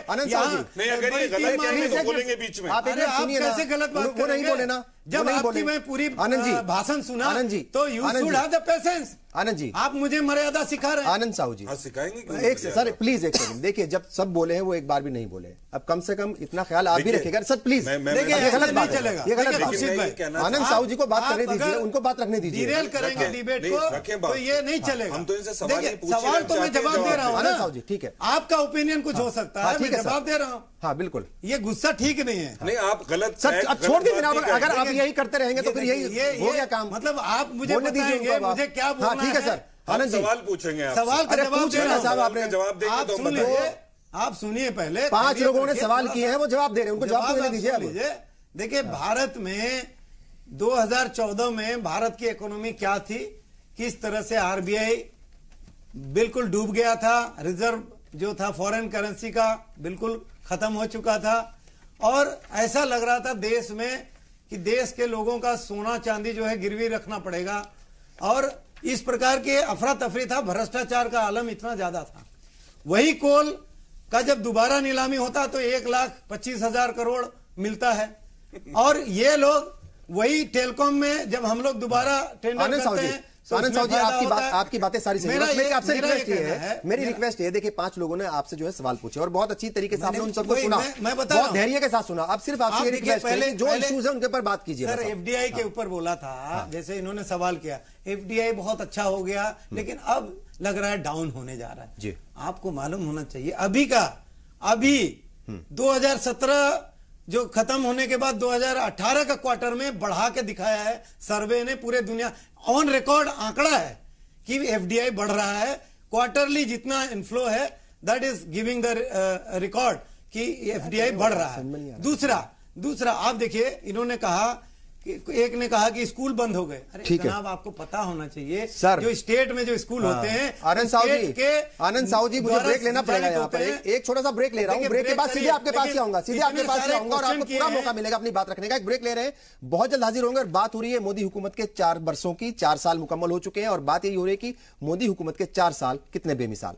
नहीं अगर ये गलत तो बोलेंगे बीच में। आप कैसे गलत बात वो नहीं बोले ना, जब आपकी मैं पूरी भाषण सुना आनंद जी, तो you should have the patience. Anand ji, आप मुझे मर्यादा सिखा रहे हैं। आनंद साहू जी सिखाएंगे एक सर प्लीज एक सेकंड देखिए, जब सब बोले हैं वो एक बार भी नहीं बोले, अब कम से कम इतना ख्याल आप भी रखिएगा सर प्लीज। देखिए ये गलत बात चलेगा, ये गलत बात। आनंद साहू जी को बात करने दीजिए, उनको बात रखने दीजिए। डिरेल करेंगे डिबेट को तो ये नहीं चलेगा। हम तो इनसे सवाल तो मैं जवाब दे रहा हूँ। आनंद साहू जी ठीक है, आपका ओपिनियन कुछ हो सकता है, मैं जवाब दे रहा हूँ। हाँ बिल्कुल, ये गुस्सा ठीक नहीं है। नहीं आप गलत सर अब छोड़ दीजिए, अगर आप यही करते रहेंगे तो फिर यही हो गया काम। मतलब आप मुझे बताएंगे मुझे क्या बोलना है। ठीक है सर, आनंद सवाल पूछेंगे आप। सवाल का जवाब दे रहा हूं साहब, आपने जवाब देंगे तो सुन लीजिए, आप सुनिए पहले। 5 लोगों ने सवाल किए हैं, वो जवाब दे रहे हैं, उनको जवाब देने दीजिए। देखिए भारत में 2014 में भारत की इकोनॉमी क्या थी, किस तरह से आरबीआई बिल्कुल डूब गया था, रिजर्व जो था फॉरेन करेंसी का बिल्कुल खत्म हो चुका था, और ऐसा लग रहा था देश में कि देश के लोगों का सोना चांदी जो है गिरवी रखना पड़ेगा, और इस प्रकार के अफरा तफरी था, भ्रष्टाचार का आलम इतना ज्यादा था। वही कोल का जब दोबारा नीलामी होता तो 1,25,000 करोड़ मिलता है, और ये लोग वही टेलीकॉम में जब हम लोग दोबारा टेंडर करते हैं। आनंद साहू जी आपकी बातें सारी सही है। मेरी आपसे रिक्वेस्ट ये है, मेरी रिक्वेस्ट ये, देखिए 5 लोगों ने आपसे जो है सवाल पूछे और बहुत अच्छी तरीके से आपने उन सबको सुना, बहुत धैर्य के साथ सुना। अब सिर्फ आपसे ये रिक्वेस्ट है जो इश्यूज है उनके ऊपर बात कीजिए। सर एफडीआई के ऊपर बोला था, जैसे इन्होंने सवाल किया, एफडीआई बहुत अच्छा हो गया लेकिन अब लग रहा है डाउन होने जा रहा है जी। आपको मालूम होना चाहिए अभी 2017 जो खत्म होने के बाद 2018 का क्वार्टर में बढ़ा के दिखाया है सर्वे ने, पूरे दुनिया ऑन रिकॉर्ड आंकड़ा है कि एफडीआई बढ़ रहा है। क्वार्टरली जितना इनफ्लो है that is giving the record कि एफडीआई बढ़ रहा है। दूसरा आप देखिए, इन्होंने कहा कि एक ने कहा कि स्कूल बंद हो गए। अरे जनाब आपको पता होना चाहिए सर, जो स्टेट में जो स्कूल होते हैं। आनंद साहू जी मुझे ब्रेक लेना पड़ेगा यहाँ पर, एक छोटा सा ब्रेक ले रहा हूँ। ब्रेक के बाद सीधे आपके पास ही आऊंगा, और आपको पूरा मौका मिलेगा अपनी बात रखने का। एक ब्रेक ले रहे हैं, बहुत जल्द हाजिर होंगे। और बात हो रही है मोदी हुकूमत के 4 वर्षों की, 4 साल मुकम्मल हो चुके हैं, और बात यही हो रही है कि मोदी हुकूमत के 4 साल कितने बेमिसाल।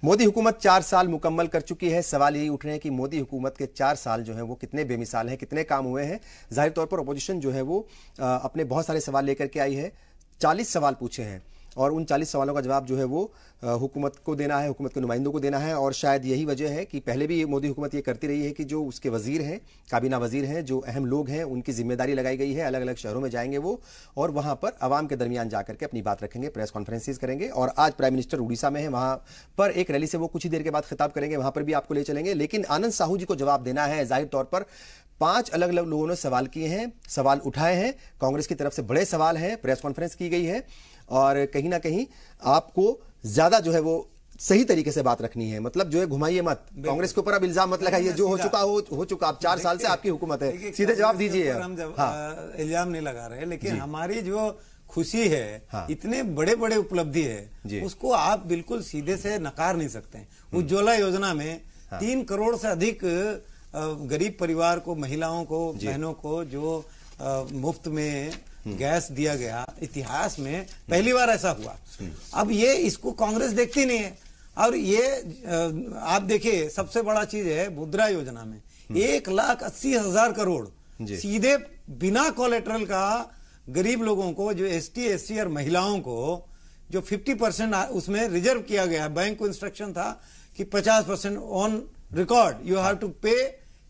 मोदी हुकूमत 4 साल मुकम्मल कर चुकी है। सवाल यही उठ रहे हैं कि मोदी हुकूमत के 4 साल जो हैं वो कितने बेमिसाल हैं, कितने काम हुए हैं। जाहिर तौर पर अपोजिशन जो है वो अपने बहुत सारे सवाल लेकर के आई है। 40 सवाल पूछे हैं और उन 40 सवालों का जवाब जो है वो हुकूमत को देना है, हुकूमत के नुमाइंदों को देना है। और शायद यही वजह है कि पहले भी मोदी हुकूमत ये करती रही है कि जो उसके वजीर हैं, काबीना वजीर हैं, जो अहम लोग हैं, उनकी जिम्मेदारी लगाई गई है। अलग अलग शहरों में जाएंगे वो और वहां पर आवाम के दरमियान जाकर के अपनी बात रखेंगे, प्रेस कॉन्फ्रेंसेज करेंगे। और आज प्राइम मिनिस्टर उड़ीसा में है, वहां पर एक रैली से वो कुछ ही देर के बाद खिताब करेंगे, वहां पर भी आपको ले चलेंगे। लेकिन आनंद साहू जी को जवाब देना है। जाहिर तौर पर 5 अलग अलग लोगों ने सवाल किए हैं, सवाल उठाए हैं। कांग्रेस की तरफ से बड़े सवाल हैं, प्रेस कॉन्फ्रेंस की गई है, और कहीं ना कहीं आपको ज्यादा जो है वो सही तरीके से बात रखनी है। मतलब जो है घुमाइए मत, कांग्रेस के ऊपर अब इल्जाम मत लगाइए, जो हो चुका। आप 4 साल से आपकी हुकूमत है, सीधे जवाब दीजिए। हम इल्जाम नहीं लगा रहे, लेकिन हमारी जो खुशी है, इतने बड़े बड़े उपलब्धि है, उसको आप बिल्कुल सीधे से नकार नहीं सकते। उज्ज्वला योजना में 3 करोड़ से अधिक गरीब परिवार को, महिलाओं को, बहनों को जो मुफ्त में गैस दिया गया, इतिहास में पहली बार ऐसा हुआ। अब ये इसको कांग्रेस देखती नहीं है। और ये आप देखिए, सबसे बड़ा चीज है मुद्रा योजना में 1,80,000 करोड़ सीधे बिना कोलेटरल का गरीब लोगों को, जो एसटी एससी और महिलाओं को जो 50% उसमें रिजर्व किया गया। बैंक को इंस्ट्रक्शन था कि 50% on record you have to pay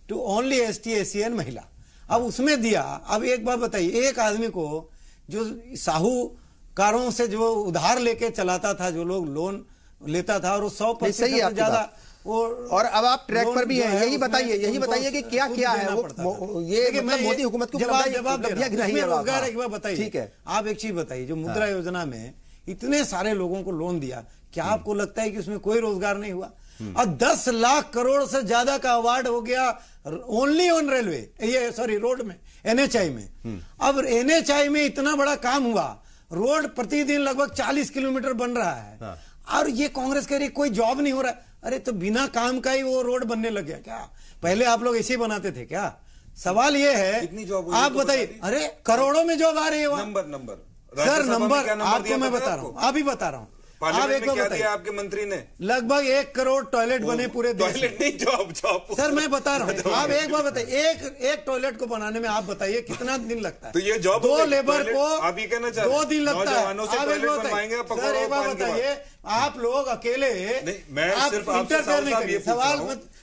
to only ST SC and महिला। अब उसमें दिया। अब एक बात बताइए, एक आदमी को जो साहूकारों से जो उधार लेके चलाता था, जो लोग लोन लेता था और वो 100% सही है से ज्यादा और अब आप ट्रैक पर भी हैं। यही बताइए कि क्या किया है वो, ये मतलब मोदी हुकूमत को जवाब रोजगार एक बार बताइए। ठीक है, आप एक चीज बताइए, जो मुद्रा योजना में इतने सारे लोगों को लोन दिया, क्या आपको लगता है कि उसमें कोई रोजगार नहीं हुआ? और 10 लाख करोड़ से ज्यादा का अवार्ड हो गया ओनली ऑन रेलवे, ये सॉरी रोड में, NHI में। अब NHI में इतना बड़ा काम हुआ, रोड प्रतिदिन लगभग 40 किलोमीटर बन रहा है और ये कांग्रेस कह रही कोई जॉब नहीं हो रहा है। अरे तो बिना काम का ही वो रोड बनने लग गया क्या? पहले आप लोग ऐसे ही बनाते थे क्या? सवाल ये है, आप बताइए। अरे करोड़ों में जॉब आ रही है। नंबर सर, नंबर आपको मैं बता रहा हूँ, अभी बता रहा हूँ। आप एक बार बताइए, आपके मंत्री ने लगभग 1 करोड़ टॉयलेट बने पूरे देश में। नहीं, जॉब सर मैं बता रहा हूँ, आप एक बार बताइए, एक टॉयलेट को बनाने में आप बताइए कितना दिन लगता है? तो ये जॉब 2 लेबर को आप ये कहना चाह रहे 2 दिन लगता है। आप एक बार बताइए सर एक बार बताइए, आप लोग अकेले मैं सिर्फ आपसे सवाल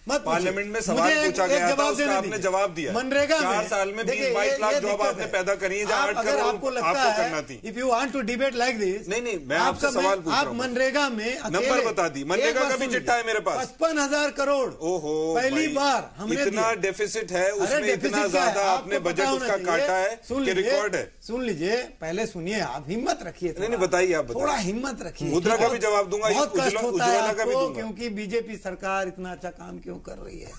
मत पार्लियामेंट में सवाल पूछा गया था, उसका आपने जवाब दिया। मनरेगा 4 साल में 20-22 लाख जॉब आपने पैदा करी है, जहाँ 8 करोड़ आपको करना थी। If you want to debate like this, नहीं मैं आपसे सवाल पूछ रहा हूं। आप मनरेगा में नंबर बता दी, मनरेगा का भी चिट्ठा है मेरे पास, 55,000 करोड़। ओहो, पहली बार हमने इतना डेफिसिट है उसमें, इतना ज्यादा आपने बजट उसका काटा है कि रिकॉर्ड है। सुन लीजिए, पहले सुनिए, आप हिम्मत रखिए। नहीं बताइए, आप थोड़ा हिम्मत रखिए। मुद्रा का भी जवाब दूंगा, बहुत कष्ट होता है आपको, दूंगा। क्योंकि बीजेपी सरकार इतना अच्छा काम क्यों कर रही है?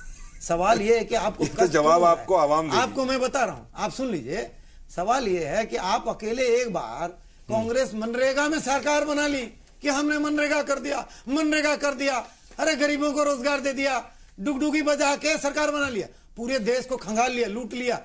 सवाल ये है कि आपको तो जवाब आपको आवाम देगी। आपको मैं बता रहा हूं, आप सुन लीजिए। सवाल ये है कि आप अकेले एक बार कांग्रेस मनरेगा में सरकार बना ली कि हमने मनरेगा कर दिया, अरे गरीबों को रोजगार दे दिया, डुगडुगी बजा के सरकार बना लिया, पूरे देश को खंगाल लिया, लूट लिया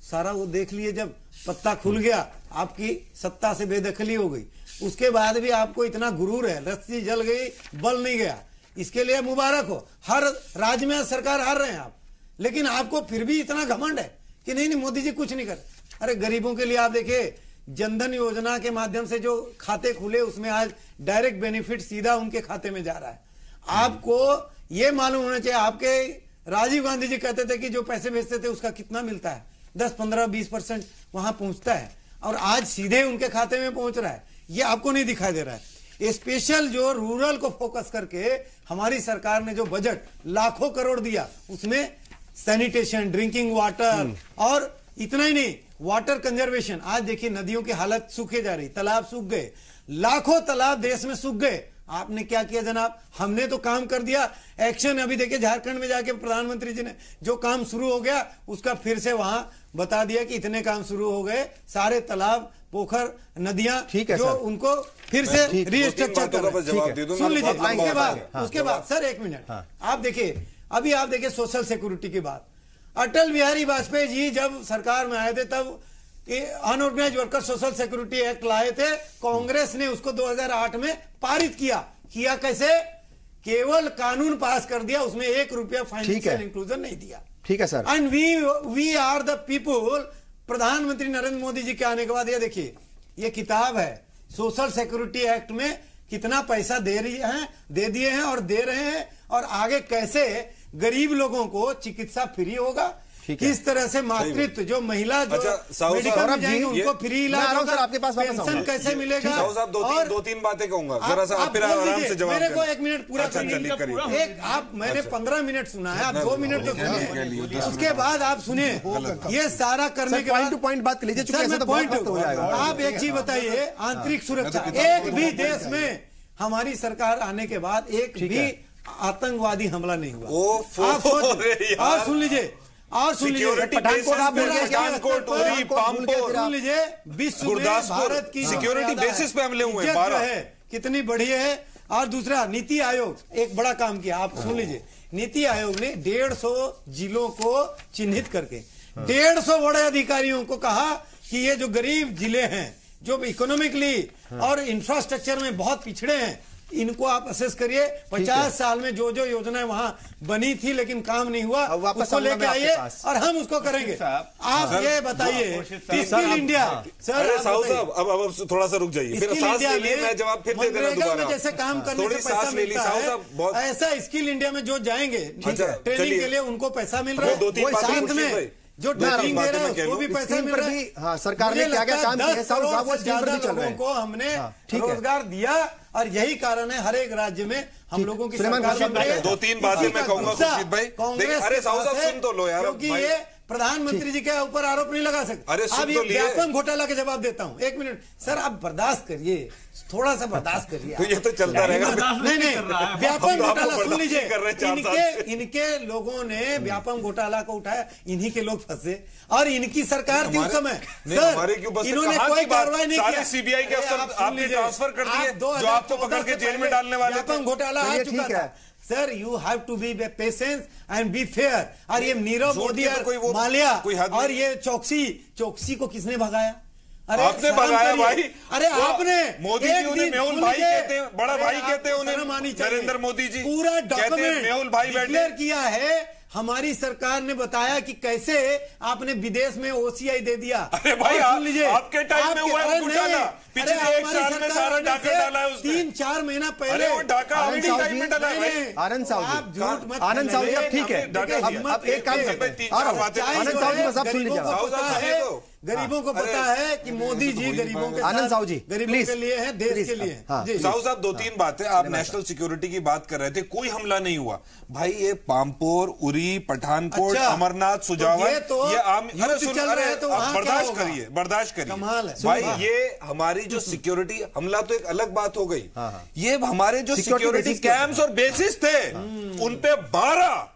सारा। वो देख लिए जब पत्ता खुल गया, आपकी सत्ता से बेदखली हो गई, उसके बाद भी आपको इतना गुरूर है, रस्सी जल गई, बल नहीं गया। इसके लिए मुबारक हो। हर राज्य में सरकार हार रहे हैं आप, लेकिन आपको फिर भी इतना घमंड है कि नहीं मोदी जी कुछ नहीं कर। अरे गरीबों के लिए आप देखिए, जनधन योजना के माध्यम से जो खाते खुले, उसमें आज डायरेक्ट बेनिफिट सीधा उनके खाते में जा रहा है। आपको ये मालूम होना चाहिए, आपके राजीव गांधी जी कहते थे कि जो पैसे भेजते थे उसका कितना मिलता है, 10, 15, 20% वहां पहुंचता है, और आज सीधे उनके खाते में पहुंच रहा है। ये आपको नहीं दिखाई दे रहा है। स्पेशल जो रूरल को फोकस करके हमारी सरकार ने जो बजट लाखों करोड़ दिया, उसमें सैनिटेशन, ड्रिंकिंग वाटर, और इतना ही नहीं, वाटर कंजर्वेशन। आज देखिए नदियों की हालत सूखे जा रही, तालाब सूख गए, लाखों तालाब देश में सूख गए। आपने क्या किया जनाब? हमने तो काम कर दिया, एक्शन। अभी देखिए झारखंड में जाके प्रधानमंत्री जी ने जो काम शुरू हो गया उसका फिर से वहां बता दिया कि इतने काम शुरू हो गए, सारे तालाब, पोखर, नदियां, जो उनको फिर से रीस्ट्रक्चर कर रहे। सुन लीजिए, उसके बाद सर 1 मिनट, आप देखिए, अभी आप देखिए सोशल सिक्योरिटी की बात। अटल बिहारी वाजपेयी जी जब सरकार में आए थे तब unorganise worker social security act लाए थे, कांग्रेस ने उसको 2008 में पारित किया कैसे? केवल कानून पास कर दिया, उसमें 1 रुपया फाइनेंशियल इंक्लूजन नहीं दिया। ठीक है sir. And we are the people. प्रधानमंत्री नरेंद्र मोदी जी के आने के बाद ये देखिए, ये किताब है, सोशल सिक्योरिटी एक्ट में कितना पैसा दे दिए हैं और दे रहे हैं, और आगे कैसे गरीब लोगों को चिकित्सा फ्री होगा, किस तरह से मातृत्व, जो महिला जो मेडिकल में जाएंगे उनको फ्री इलाज होगा, आपके पास पेंशन कैसे मिलेगा। साहब 2-3 बातें कहूंगा, जरा सा फिर आराम से जवाब मेरे को 1 मिनट पूरा एक आप, मैंने 15 मिनट सुना है, आप 2 मिनट तो सुनिए, उसके बाद आप सुनिए। ये सारा करने के बाद पॉइंट बात लीजिए, आप एक चीज बताइए, आंतरिक सुरक्षा, एक भी देश में हमारी सरकार आने के बाद एक भी आतंकवादी हमला नहीं हुआ। आप और सुन लीजिए, सुन लीजिए, विश्व में भारत की सिक्योरिटी बेसिस पे हमले हुए हैं, कितनी बड़ी है। और दूसरा, नीति आयोग एक बड़ा काम किया, आप सुन लीजिए। नीति आयोग ने 150 जिलों को चिन्हित करके 150 बड़े अधिकारियों को कहा कि ये जो गरीब जिले हैं, जो इकोनॉमिकली और इंफ्रास्ट्रक्चर में बहुत पिछड़े हैं, इनको आप असेस करिए। 50 साल में जो जो योजनाएं वहां बनी थी लेकिन काम नहीं हुआ, उसको लेके आइए और हम उसको करेंगे। आप ये बताइए, स्किल इंडिया। सर साहब अब थोड़ा सा रुक जाइए, फिर सांस ले लीजिए, मैं जवाब फिर दे देना दोबारा। जैसे काम करने से पैसा मिलता है, ऐसा स्किल इंडिया में जो जाएंगे ट्रेनिंग के लिए उनको पैसा मिल रहा है। साथ में जो डोपिंग दे रहा है उसको भी पैसा मिल रहा है। हाँ, सरकार ने क्या क्या काम किया है, लोगों को हमने रोजगार दिया और यही कारण है हर एक राज्य में हम लोगों की सरकार। 2-3 बातें मैं कहूंगा खुर्शीद भाई। अरे साहब सुन तो लो यार, क्योंकि ये प्रधानमंत्री जी के ऊपर आरोप नहीं लगा सकते। अरे अब ये व्यापम घोटाला के जवाब देता हूं। 1 मिनट सर, आप बर्दाश्त करिए, थोड़ा सा बर्दाश्त करिए। तो ये तो चलता रहेगा। नहीं, व्यापम घोटाला सुन लीजिए। इनके लोगों ने व्यापम घोटाला को उठाया, इन्हीं के लोग फंसे और इनकी सरकार थी उस समय। इन्होंने कोई कार्रवाई नहीं किया। सीबीआई के अफसर आपने ट्रांसफर कर दिए जो आपको पकड़ के जेल में डालने वाले। व्यापम घोटाला आ चुका था। Sir, you have to be patience and be fair. और ये नीरव मोदी और माल्या और ये चौकसी को किसने भगाया? अरे आपने भगाया भाई। अरे आपने, मोदी जी उन्हें मेहुल भाई कहते हैं, बड़ा भाई कहते हैं उन्हें नरेंद्र मोदी जी। पूरा डॉक्यूमेंट मेहुल भाई डिक्लेयर किया है। हमारी सरकार ने बताया कि कैसे आपने विदेश में ओसीआई दे दिया। अरे भाई सुन लीजिए, आपके टाइम में हुआ है घोटाला। पिछले 1 साल में सारा डाका डाला है उसने। 3-4 महीना पहले वो डाका टाइम में डाला है। आनंद साहू आप झूठ मत। आनंद साहू जी, अब ठीक है, अब एक काम करते हैं। आनंद साहू जी बस आप सुन लीजिए। गरीबों को पता है कि मोदी जी गरीबों के, आनंद साहू जी गरीबों के लिए है, देश के लिए। साहू साहब 2-3 बातें। आप नेशनल सिक्योरिटी की बात कर रहे थे, कोई हमला नहीं हुआ भाई। ये पामपोर, उरी, पठानकोट, अमरनाथ, सुजावर, ये आम चल रहा है तो बर्दाश्त करिए भाई। ये हमारी जो सिक्योरिटी हमला तो एक अलग बात हो गई। ये हमारे जो सिक्योरिटी कैंप्स और बेसिस थे उनपे 12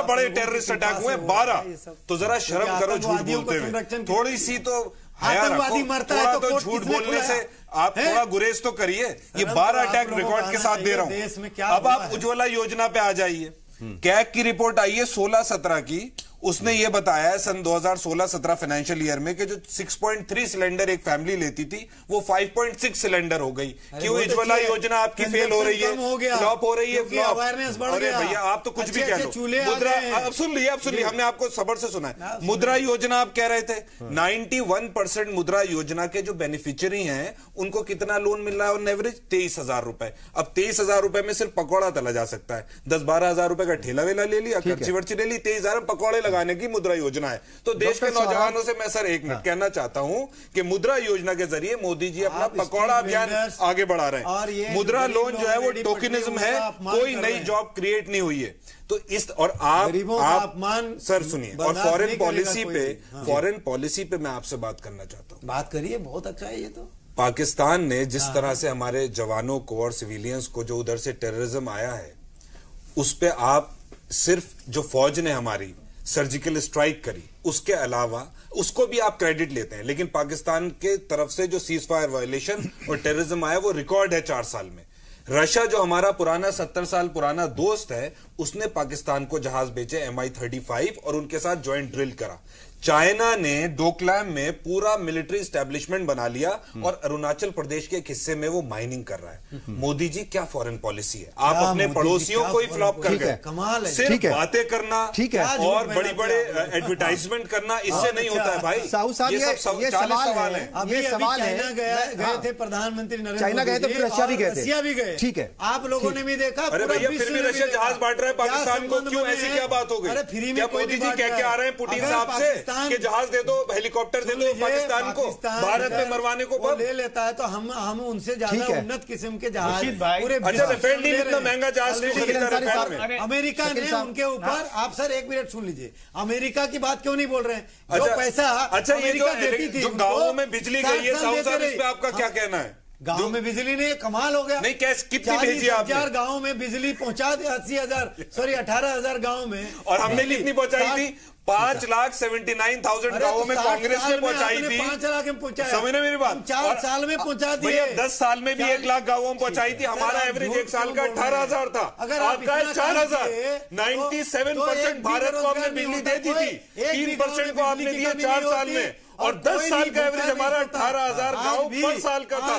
बड़े टेररिस्ट अटैक हुए। 12। तो जरा शर्म करो झूठ बोलते हुए, थोड़ी सी तो हया रखो। थोड़ा तो झूठ बोलने से आप थोड़ा गुरेज तो करिए। ये 12 अटैक रिकॉर्ड के साथ दे रहा हूं। अब आप उज्ज्वला योजना पे आ जाइए। कैग की रिपोर्ट आई है 16-17 की। उसने ये बताया है सन 2016-17 फाइनेंशियल ईयर में कि जो 6.3 सिलेंडर एक फैमिली लेती थी वो 5.6 सिलेंडर हो गई। क्यों उज्ज्वला योजना आपकी फेल हो रही है, फ्लॉप हो रही है, फ्लॉप। अरे भैया आप तो कुछ भी कह लो। मुद्रा, अब सुन लीजिए, हमने आपको सबर से सुना है। मुद्रा योजना आप कह रहे थे 91% मुद्रा योजना के जो बेनिफिशियरी हैं उनको कितना लोन मिल रहा है ऑन एवरेज? 23,000 रुपए। अब 23,000 रुपए में सिर्फ पकौड़ा तला जा सकता है। 10-12 हजार रुपए का ठेला वेला ले लिया, खर्ची वर्ची ले ली, 23,000 पकौड़े लगाने की मुद्रा योजना है। तो देश के नौजवानों से मैं सर 1 मिनट कहना चाहता हूं कि मुद्रा योजना के जरिए मोदी जी अपना पकौड़ा अभियान आगे बढ़ा रहे हैं। मुद्रा लोन जो है वो टोकनिज्म है, कोई नई जॉब क्रिएट नहीं हुई है। तो इस और आप सर सुनिए, और फॉरेन पॉलिसी पे मैं आपसे बात करना चाहता हूं। बात करिए, बहुत अच्छा है ये तो। पाकिस्तान ने जिस तरह से हमारे जवानों को और सिविलियंस को जो उधर से टेररिज्म आया है उस पे आप सिर्फ जो फौज ने हमारी सर्जिकल स्ट्राइक करी उसके अलावा उसको भी आप क्रेडिट लेते हैं, लेकिन पाकिस्तान के तरफ से जो सीज फायर वायलेशन और टेररिज्म आया वो रिकॉर्ड है 4 साल में। रशिया जो हमारा पुराना 70 साल पुराना दोस्त है उसने पाकिस्तान को जहाज बेचे MI-35 और उनके साथ ज्वाइंट ड्रिल करा। चाइना ने डोकलाम में पूरा मिलिट्री एस्टेब्लिशमेंट बना लिया और अरुणाचल प्रदेश के एक हिस्से में वो माइनिंग कर रहा है। मोदी जी क्या फॉरेन पॉलिसी है? आप अपने पड़ोसियों को ही फ्लॉप कर गए। कमाल है। सिर्फ बातें करना और बड़ी बड़े एडवर्टाइजमेंट करना इससे नहीं होता है भाई। साहू साहब ये सब 40 सवाल है। अभी चाइना गए थे प्रधानमंत्री नरेंद्र मोदी। चाइना गए थे, फिर रशिया भी गए थे। रशिया भी गए। ठीक है, आप लोगों ने भी देखा। अरे भैया फिर भी रशिया जहाज बांट रहा है पाकिस्तान को, क्यों? ऐसी क्या बात हो गई? अरे फ्री में मोदी जी कह के आ रहे हैं पुतिन साहब से कि जहाज दे दो, हेलीकॉप्टर दे दो पाकिस्तान को, भारत में मरवाने को ले लेता है। तो हम उनसे ज्यादा उन्नत किस्म के जहाज पूरे राफेल नहीं, इतना महंगा जहाज अमेरिका ने उनके ऊपर। आप सर 1 मिनट सुन लीजिए, अमेरिका की बात क्यों नहीं बोल रहे हैं? जो पैसा अमेरिका देती थी, जो गाँवों में बिजली गई है, साहब इस पे आपका क्या कहना है? गांव में बिजली नहीं, कमाल हो गया। नहीं, कैसे कितनी भेजी आपने? 40,000 गाँव में बिजली पहुंचा दी, 18,000 गाँव में। और हमने कितनी पहुंचाई थी? 5,79,000 गाँवों में कांग्रेस ने पहुंचाई थी। 5 लाख में पहुंचाया। समझे मेरी बात? 4 साल में पहुंचा दी। 10 साल में भी 1 लाख गाँवों में पहुंचाई थी। हमारा एवरेज 1 साल का 18,000 था, आपका 4,000। 97% भारत को आपने बिजली दे दी थी, 3% को आपने दिया 4 साल में। और 10 साल का एवरेज हमारा 18,000 गाँव पर साल का था।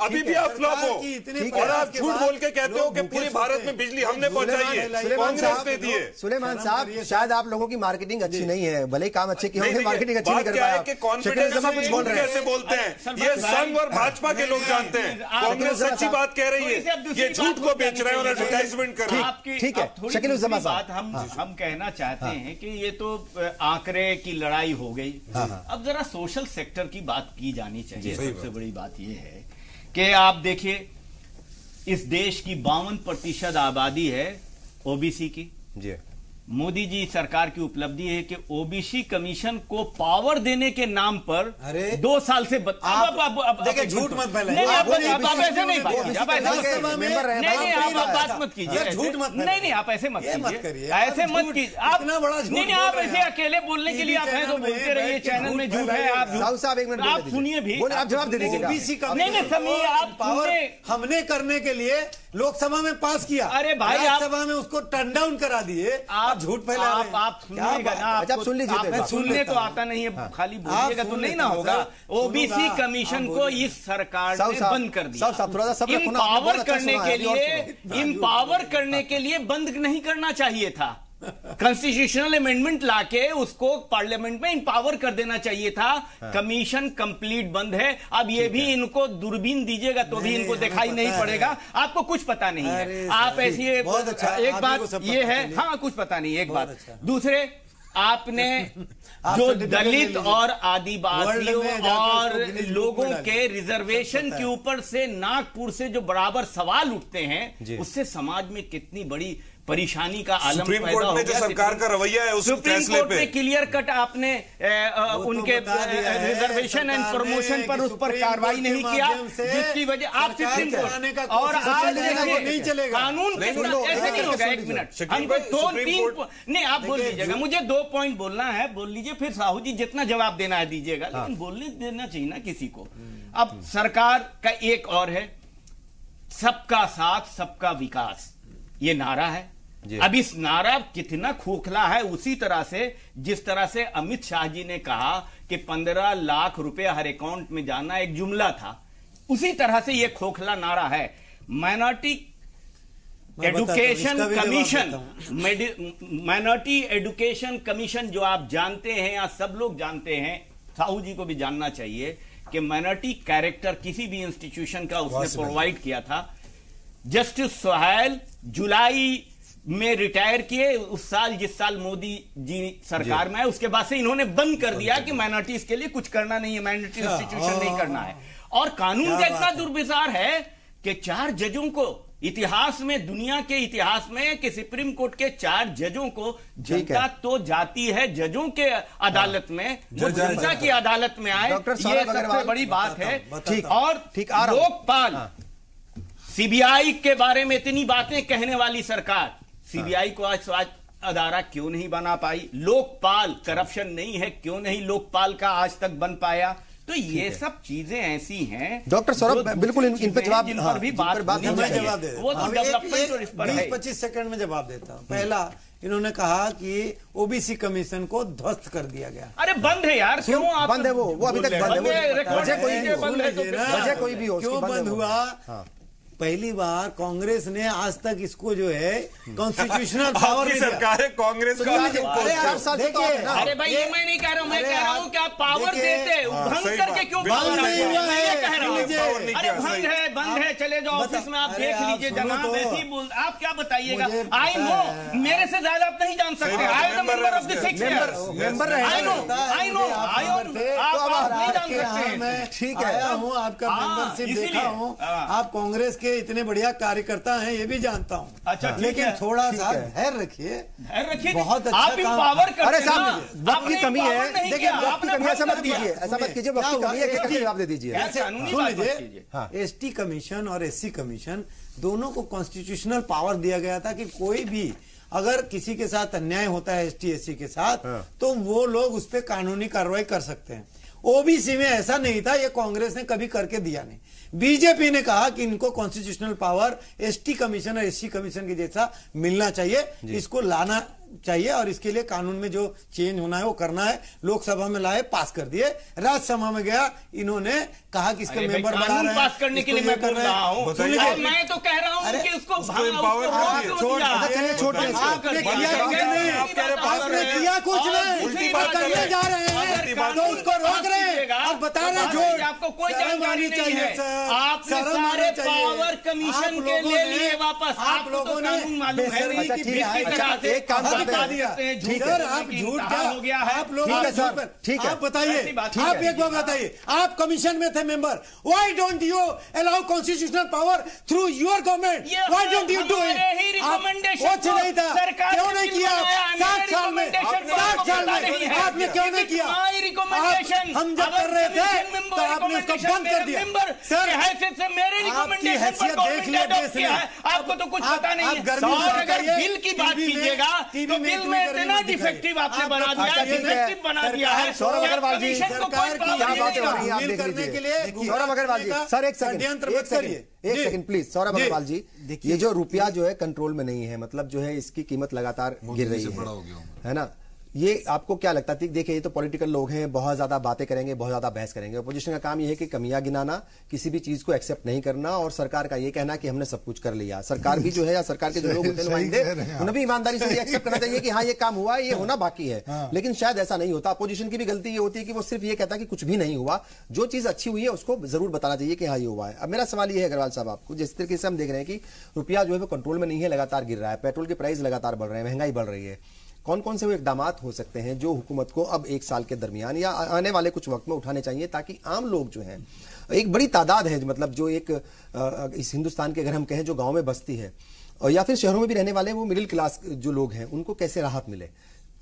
अभी भी आप फ्लॉप हो और आप झूठ बोल के कहते हो कि पूरे भारत में बिजली हमने पहुंचाई है, कांग्रेस ने दी है। सुलेमान साहब, शायद आप लोगों की मार्केटिंग अच्छी नहीं है, भले ही काम अच्छे किए होंगे, मार्केटिंग अच्छी नहीं कर पाए। कॉन्फिडेंस कुछ बोल रहे हैं, कैसे बोलते हैं ये संघ और भाजपा के लोग जानते हैं। कांग्रेस सच्ची बात कह रही है, ये झूठ को बेच रहे हैं और एडवर्टाइजमेंट कर रहे हैं। ठीक है, शकील उस बात हम कहना चाहते हैं कि ये तो आंकड़े की लड़ाई हो गई। अब जरा सोशल सेक्टर की बात की जानी चाहिए। सबसे बड़ी बात यह है कि आप देखिए, इस देश की 52% आबादी है ओबीसी की। जी, मोदी जी सरकार की उपलब्धि है कि ओबीसी कमीशन को पावर देने के नाम पर 2 साल से देखिए, झूठ मत फैलाइए। आप ऐसे नहीं बात मत कीजिए, झूठ मत, नहीं आप ऐसे मत कीजिए, ऐसे मत कीजिए आप। नहीं आप ऐसे अकेले बोलने के लिए आप हैं तो बोलते रहिए, चैनल में झूठ है। आप सुनिए भी, आप जवाब दे दीजिए। ओबीसी का आप हमने करने के लिए लोकसभा में पास किया, अरे भाई राज्यसभा में उसको टर्न डाउन करा दिए। आप झूठ फैला रहे हैं। आप सुनिएगा ना, आप सुन लीजिए। सुनने तो आता नहीं है, खाली बोलिएगा तो नहीं ना होगा। ओबीसी कमीशन को इस सरकार ने बंद कर दिया। इम्पावर करने के लिए बंद नहीं करना चाहिए था। कॉन्स्टिट्यूशनल अमेंडमेंट लाके उसको पार्लियामेंट में इंपावर कर देना चाहिए था। कमीशन कंप्लीट बंद है। अब ये भी इनको दूरबीन दीजिएगा तो भी इनको दिखाई नहीं पड़ेगा। आपको कुछ पता नहीं है। आप ऐसी एक बात ये है, हाँ कुछ पता नहीं, एक बात। दूसरे, आपने जो दलित और आदिवासियों और लोगों के रिजर्वेशन के ऊपर से नागपुर से जो बराबर सवाल उठते हैं, उससे समाज में कितनी बड़ी परेशानी का आलम सुप्रीम कोर्ट में जो सरकार का रवैया है उस फैसले पे क्लियर कट आपने उनके रिजर्वेशन एंड प्रमोशन पर उस पर कार्रवाई नहीं किया, जिसकी वजह आप सुप्रीम कोर्ट और आज नहीं चलेगा कानून के ऐसे नहीं होगा। एक मिनट, हमको 2-3 नहीं आप बोल दीजिएगा, मुझे 2 पॉइंट बोलना है, बोल लीजिए, फिर साहू जी जितना जवाब देना है दीजिएगा, लेकिन बोलने देना चाहिए ना किसी को। अब सरकार का एक और है, सबका साथ सबका विकास, ये नारा है। अब इस नारा कितना खोखला है, उसी तरह से जिस तरह से अमित शाह जी ने कहा कि 15 लाख रुपए हर अकाउंट में जाना एक जुमला था, उसी तरह से यह खोखला नारा है। Minority education commission, minority education commission जो आप जानते हैं या सब लोग जानते हैं, साहू जी को भी जानना चाहिए कि माइनॉरिटी कैरेक्टर किसी भी इंस्टीट्यूशन का उसने प्रोवाइड किया था। जस्टिस सोहेल जुलाई में रिटायर किए, उस साल जिस साल मोदी जी सरकार में आए, उसके बाद से इन्होंने बंद कर दिया कि माइनॉरिटीज के लिए कुछ करना नहीं है, माइनॉरिटी इंस्टीट्यूशन नहीं करना है। और कानून का इतना दुर्विचार है कि 4 जजों को इतिहास में, दुनिया के इतिहास में, कि सुप्रीम कोर्ट के 4 जजों को जनता तो जाती है जजों के अदालत में, वो जनता की अदालत में आए, ये सबसे बड़ी बात है। और लोकपाल, सीबीआई के बारे में इतनी बातें कहने वाली सरकार, सीबीआई को आज अदारा क्यों नहीं बना पाई? लोकपाल करप्शन नहीं है, क्यों नहीं लोकपाल का आज तक बन पाया? तो ये सब चीजें ऐसी हैं। डॉक्टर सौरभ बिल्कुल इन पे जवाब, जवाब दे, वो तो डेवलपमेंट और इस पर 20-25 सेकंड में जवाब देता हूं। पहला, इन्होंने कहा कि ओबीसी कमीशन को ध्वस्त कर दिया गया। अरे बंद है यार, क्यों आप बंद है? वो अभी तक बंद है, वजह कोई भी हो, क्यों बंद हुआ? पहली बार कांग्रेस ने आज तक इसको जो है कॉन्स्टिट्यूशनल पावर सरकार है कांग्रेस का। अरे भाई ये मैं नहीं कह रहा हूँ, मैं कह रहा हूँ कि आप पावर देते, भंग करके क्यों बंद है, चले जाओ ऑफिस में, आप देख लीजिए जनाब, वैसे ही बोल, आप क्या बताइएगा? आई नो, मेरे से ज्यादा आप नहीं जान सकते। I am member of the 6 member रहे, आई नो आप नहीं जान सकते। ठीक है, आया हूँ, आपका मेंबरशिप देखा हूँ, आप कांग्रेस के इतने बढ़िया कार्यकर्ता हैं, ये भी जानता हूँ। अच्छा, लेकिन थोड़ा सा धैर्य रखिए, बहुत अच्छा आप इंपावर करते हैं। अरे साहब, वक्त की कमी है, देखिए वक्त की कमी है, ऐसा मत कीजिए, ऐसा मत कीजिए, वक्त की कमी है, कैसे जवाब दे दीजिए। सुन लीजिए, एसटी कमीशन और एससी कमीशन दोनों को कॉन्स्टिट्यूशनल पावर दिया गया था कि कोई भी अगर किसी के साथ अन्याय होता है एसटी एससी के साथ, तो वो लोग उस पर कानूनी कार्रवाई कर सकते हैं। ओबीसी में ऐसा नहीं था, ये कांग्रेस ने कभी करके दिया नहीं। बीजेपी ने कहा कि इनको कॉन्स्टिट्यूशनल पावर एसटी कमीशन और एससी कमीशन के जैसा मिलना चाहिए, इसको लाना चाहिए और इसके लिए कानून में जो चेंज होना है वो करना है। लोकसभा में लाए, पास कर दिए, राज्यसभा में गया, इन्होंने कहा कि इसके मेंबर बढ़ा रहे हैं, पास करने के लिए मैं कर रहा हूं। मैं तो कह रहा हूं कि उसको किया कुछ नहीं, करने जा रहे हैं तो उसको रोक रहे हैं और बता रहे झूठ। आपको कोई जानकारी नहीं है, आपने सारे पावर कमीशन के ले लिए वापस। आप लोगों ने मालूम है एक काम बता दिया, ठीक है आप झूठ क्या हो गया है, आप लोग ठीक है, आप बताइए, आप एक बात बताइए, आप कमीशन में थे member, why don't you allow constitutional power through your government, why don't you do it? कुछ नहीं था, क्यों नहीं किया? 7 साल में आपने क्यों नहीं किया? हम जब कर रहे थे तो आपने उसको बंद कर दिया। सर मेरे रिकमेंडेशन पर देख लिया देश ने, आपको तो कुछ पता नहीं है। और अगर बिल की बात कीजिएगा तो बिल में इतना डिफेक्टिव आपने बना दिया, डिफेक्टिव बना दिया है। सौरभ अग्रवाल जी, सरकार की क्या बातें हो रही हैं आप देख लीजिए। सौरभ अग्रवाल जी, सर एक सेकंड प्लीज। सौरभ अग्रवाल जी, ये जो रुपया जो है कंट्रोल में नहीं है, मतलब जो है इसकी कीमत लगातार गिर रही है ना, ये आपको क्या लगता है? देखिए, ये तो पॉलिटिकल लोग हैं, बहुत ज्यादा बातें करेंगे, बहुत ज्यादा बहस करेंगे। अपोजिशन का काम ये है कि कमियां गिनाना, किसी भी चीज को एक्सेप्ट नहीं करना, और सरकार का ये कहना कि हमने सब कुछ कर लिया। सरकार भी जो है, या सरकार के जो लोग होते हैं नुमाइंदे, उन्हें भी ईमानदारी से एक्सेप्ट करना चाहिए कि हाँ ये काम हुआ, ये होना बाकी है। लेकिन शायद ऐसा नहीं होता। अपोजिशन की भी गलती ये होती है कि वो सिर्फ ये कहता है कि कुछ भी नहीं हुआ। जो चीज अच्छी हुई है उसको जरूर बताना चाहिए कि हाँ ये हुआ है। अब मेरा सवाल ये है अग्रवाल साहब आपको, जिस तरीके से हम देख रहे हैं कि रुपया जो है वो कंट्रोल में नहीं है, लगातार गिर रहा है, पेट्रोल के प्राइस लगातार बढ़ रहे हैं, महंगाई बढ़ रही है, कौन कौन से वो इकदाम हो सकते हैं जो हुकूमत को अब 1 साल के दरमियान या आने वाले कुछ वक्त में उठाने चाहिए, ताकि आम लोग जो हैं, एक बड़ी तादाद है, मतलब जो एक इस हिंदुस्तान के अगर हम कहें जो गांव में बसती है और या फिर शहरों में भी रहने वाले वो मिडिल क्लास जो लोग हैं, उनको कैसे राहत मिले?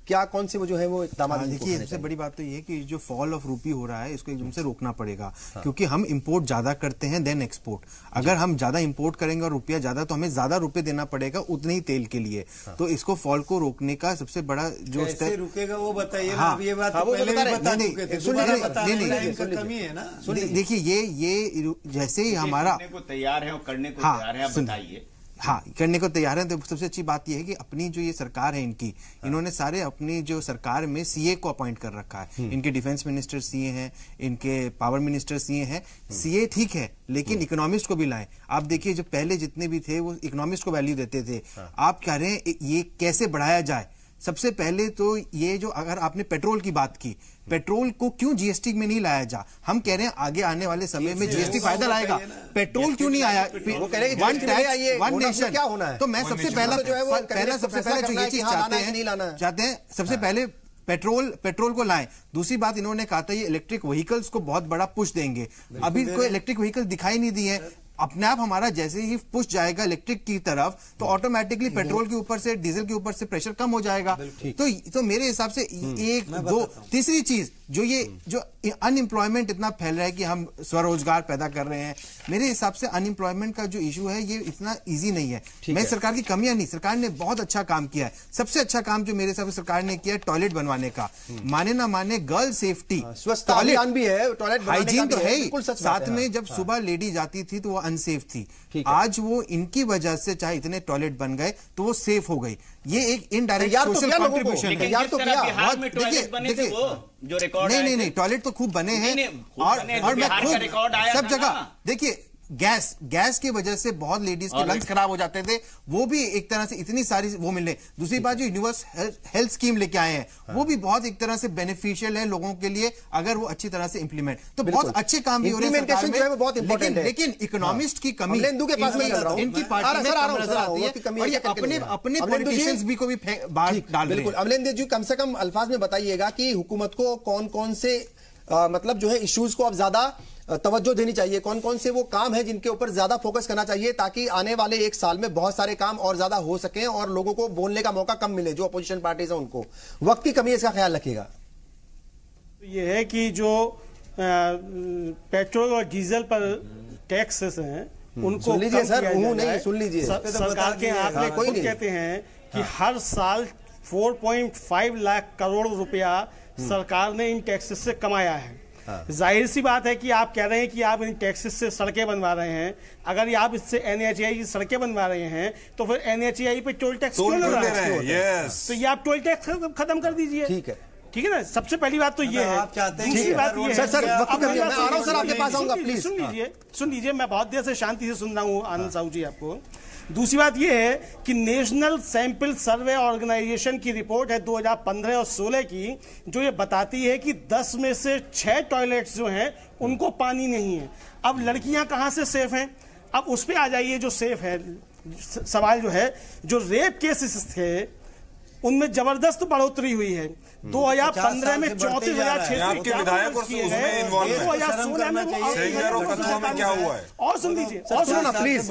क्या कौन से वो जो है वो इकदाम? देखिए, सबसे बड़ी बात तो ये कि जो फॉल ऑफ रूपी हो रहा है इसको एकदम से रोकना पड़ेगा। क्योंकि हम इंपोर्ट ज्यादा करते हैं देन एक्सपोर्ट। अगर हम ज्यादा इंपोर्ट करेंगे और रुपया ज्यादा, तो हमें ज्यादा रुपए देना पड़ेगा उतने ही तेल के लिए। तो इसको फॉल को रोकने का सबसे बड़ा जो स्टेप रुकेगा वो बताइए ना। ये बात पहले भी बता चुके थे, कमी है ना। देखिए, ये जैसे ही हमारा तैयार है और करने को तैयार है, आप बताइए। हाँ, करने को तैयार है। तो सबसे अच्छी बात यह है कि अपनी जो ये सरकार है इनकी, इन्होंने सारे अपनी जो सरकार में सीए को अपॉइंट कर रखा है। इनके डिफेंस मिनिस्टर सीए हैं, इनके पावर मिनिस्टर सीए हैं। सीए ठीक है, लेकिन इकोनॉमिस्ट को भी लाएं। आप देखिए, जो पहले जितने भी थे वो इकोनॉमिस्ट को वैल्यू देते थे। आप कह रहे हैं ये कैसे बढ़ाया जाए? सबसे पहले तो ये जो, अगर आपने पेट्रोल की बात की, पेट्रोल को क्यों जीएसटी में नहीं लाया जा? हम कह रहे हैं आगे आने वाले समय में जीएसटी फायदा लाएगा। पेट्रोल क्यों नहीं आया? वो कह रहे हैं वन टैक्स वन नेशन क्या होना है। तो मैं सबसे पहला जो ये चीज चाहते हैं सबसे पहले पेट्रोल को लाएं। दूसरी बात, इन्होंने कहा था ये इलेक्ट्रिक व्हीकल्स को बहुत बड़ा पुश देंगे। अभी कोई इलेक्ट्रिक व्हीकल दिखाई नहीं दिए। अपने आप हमारा जैसे ही पुश जाएगा इलेक्ट्रिक की तरफ, तो ऑटोमेटिकली पेट्रोल के ऊपर से, डीजल के ऊपर से प्रेशर कम हो जाएगा। तो मेरे हिसाब से एक दो, तीसरी चीज जो ये जो अनएम्प्लॉयमेंट इतना फैल रहा है कि हम स्वरोजगार पैदा कर रहे हैं, मेरे हिसाब से अनएम्प्लॉयमेंट का जो इशू है ये इतना इजी नहीं है। मैं सरकार की कमियां नहीं, सरकार ने बहुत अच्छा काम किया है। सबसे अच्छा काम जो मेरे हिसाब से सरकार ने किया है टॉयलेट बनवाने का। माने ना माने, गर्ल सेफ्टी, टॉयलेट भी है, टॉयलेट हाइजीन तो है ही, साथ में जब सुबह लेडी जाती थी तो वो अनसेफ थी। आज वो इनकी वजह से चाहे इतने टॉयलेट बन गए तो वो सेफ हो गई। ये एक इनडायरेक्ट सोशल कंट्रीब्यूशन है। नहीं, टॉयलेट तो खूब बने हैं और मैं खूब सब जगह। देखिए, गैस की वजह से बहुत लेडीज के लंग्स खराब हो जाते थे, वो भी एक तरह से इतनी सारी वो मिलने। दूसरी बात, जो यूनिवर्सल हेल्थ स्कीम लेके आए हैं, वो भी बहुत एक तरह से बेनिफिशियल है लोगों के लिए, अगर वो अच्छी तरह से इंप्लीमेंट। तो बहुत अच्छे काम भी हो रहे हैं, लेकिन इकोनॉमिस्ट की कमी इनकी पार्टी में नजर आती है, और ये अपने पॉलिटिशियंस भी को भी बाहर डाल रहे हैं। अमलेंद्र जी, कम से कम अल्फाज में बताइएगा कि हुकूमत को कौन कौन से मतलब जो है इश्यूज को अब ज्यादा तवज्जो देनी चाहिए, कौन कौन से वो काम है जिनके ऊपर ज्यादा फोकस करना चाहिए, ताकि आने वाले 1 साल में बहुत सारे काम और ज्यादा हो सके और लोगों को बोलने का मौका कम मिले, जो अपोजिशन पार्टीज है उनको। वक्त की कमी है, इसका ख्याल रखिएगा। ये है कि जो पेट्रोल और डीजल पर टैक्सेस हैं उनको सुन लीजिए सर, नहीं सुन लीजिए, सरकार के आंकड़े खुद कहते हैं कि हर साल 4.5 लाख करोड़ रुपया सरकार ने इन टैक्सेस से कमाया है। जाहिर सी बात है कि आप कह रहे हैं कि आप इन टैक्सेस से सड़कें बनवा रहे हैं, अगर आप इससे NHAI की सड़कें बनवा रहे हैं तो फिर NHAI पे टोल टैक्स क्यों लग रहा है? तो ये आप टोल टैक्स खत्म कर दीजिए। ठीक है ना, सबसे पहली बात तो ये है। आप चाहते हैं दूसरी बात ये है, सर आपके पास आऊंगा प्लीज। सुन लीजिए, मैं बहुत देर से शांति से सुन रहा हूँ आनंद साहू जी आपको। दूसरी बात यह है कि नेशनल सैंपल सर्वे ऑर्गेनाइजेशन की रिपोर्ट है 2015 और 16 की, जो ये बताती है कि 10 में से 6 टॉयलेट्स जो हैं उनको पानी नहीं है। अब लड़कियां कहां से सेफ हैं? अब उस पे आ जाइए। जो सेफ है, सवाल जो है, जो रेप केसेस थे उनमें जबरदस्त बढ़ोतरी हुई है। 2015 में 34,600 2016 में क्या हुआ है? और सुन लीजिए, और सुनो ना प्लीज,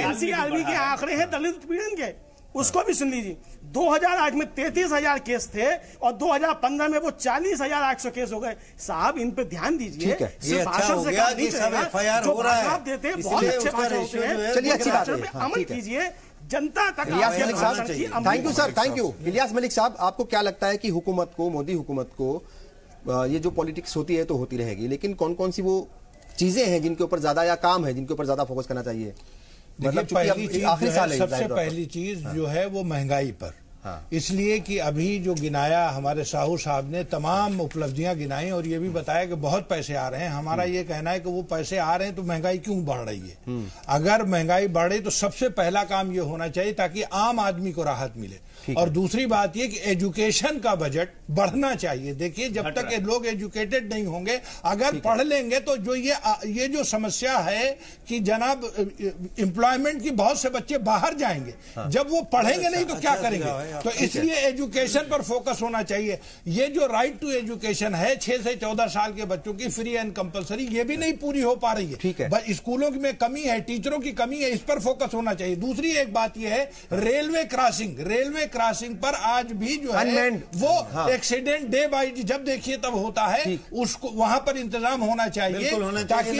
NCRB के आंकड़े हैं दलित उत्पीड़न के, उसको भी सुन लीजिए। 2008 में 33,000 केस थे और 2015 में वो 40,800 केस हो गए। साहब इन पे ध्यान दीजिए। ये अच्छा हो गया कि सब FIR हो रहा है, देते हैं बहुत अच्छे भाषण होते हैं, चलिए अच्छी बात है, अमल कीजिए जनता तक। इलियास मलिक साहब, thank you sir, thank you. Ilyas Malik साहब, आपको क्या लगता है कि हुकूमत को, मोदी हुकूमत को, ये जो पॉलिटिक्स होती है तो होती रहेगी, लेकिन कौन कौन सी वो चीजें हैं जिनके ऊपर ज्यादा, या काम है जिनके ऊपर ज्यादा फोकस करना चाहिए? मतलब पहली चीज आखिरी साल है, सबसे पहली चीज जो है वो महंगाई पर, इसलिए कि अभी जो गिनाया हमारे साहू साहब ने, तमाम उपलब्धियां गिनाई और ये भी बताया कि बहुत पैसे आ रहे हैं। हमारा ये कहना है कि वो पैसे आ रहे हैं तो महंगाई क्यों बढ़ रही है? अगर महंगाई बढ़े तो सबसे पहला काम ये होना चाहिए ताकि आम आदमी को राहत मिले। और दूसरी बात ये कि एजुकेशन का बजट बढ़ना चाहिए। देखिए, जब तक लोग एजुकेटेड नहीं होंगे, अगर पढ़ लेंगे तो जो ये जो समस्या है कि जनाब एम्प्लॉयमेंट की, बहुत से बच्चे बाहर जाएंगे, जब वो पढ़ेंगे नहीं तो क्या करेंगे? तो इसलिए एजुकेशन पर फोकस होना चाहिए। ये जो राइट टू एजुकेशन है 6 से 14 साल के बच्चों की फ्री एंड कंपलसरी, ये भी नहीं पूरी हो पा रही है। स्कूलों में कमी है, टीचरों की कमी है, इस पर फोकस होना चाहिए। दूसरी एक बात यह है, रेलवे क्रॉसिंग पर आज भी जो है वो एक्सीडेंट डे बाई डे जब देखिए तब होता है, उसको वहां पर इंतजाम होना चाहिए ताकि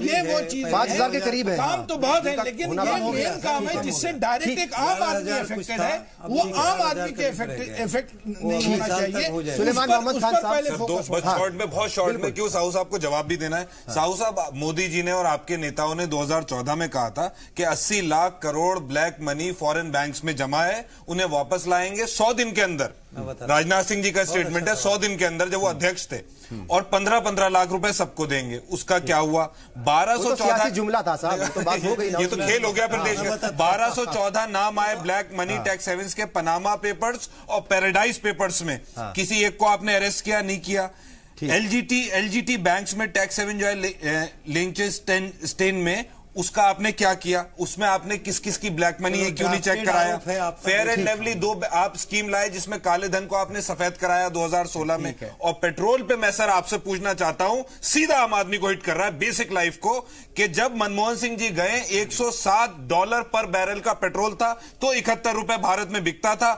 ये वो चीज 5,000 के करीब है। काम तो बहुत है, लेकिन ये मेन काम है जिससे डायरेक्ट एक आम आदमी अफेक्टेड है, वो आम आदमी के इफेक्ट नहीं होना चाहिए। सुलेमान मोहम्मद खान साहब, बहुत शॉर्ट में क्यों साहू साहब को जवाब भी देना है। साहू साहब, मोदी जी ने और आपके नेताओं ने 2014 में कहा था कि 80 lakh crore black money foreign banks में जमा है, उन्हें वापस लाएंगे 100 दिन के अंदर। राजनाथ सिंह जी का स्टेटमेंट है 100 दिन के अंदर, जब वो अध्यक्ष थे, और 15-15 लाख रुपए सबको देंगे। उसका क्या हुआ? 1214 जुमला था साहब, तो बात हो गई ना, ये तो खेल हो गया प्रदेश में। 1214 नाम आए ब्लैक मनी टैक्स हेवंस के, पनामा पेपर्स और पैराडाइज पेपर्स में। किसी एक को आपने अरेस्ट किया? नहीं किया। एलजीटी बैंक्स में टैक्स हेवन जो है लिंचेस्टेन में, उसका आपने क्या किया? उसमें आपने किस किस की ब्लैक मनी है क्यों नहीं चेक कराया? फेयर एंड लेवली 2 आप स्कीम लाए जिसमें काले धन को आपने सफेद कराया 2016 में। और पेट्रोल पे मैं सर आपसे पूछना चाहता हूं, सीधा आम आदमी को हिट कर रहा है, बेसिक लाइफ को, कि जब मनमोहन सिंह जी गए $107 पर बैरल का पेट्रोल था तो 71 रुपए भारत में बिकता था।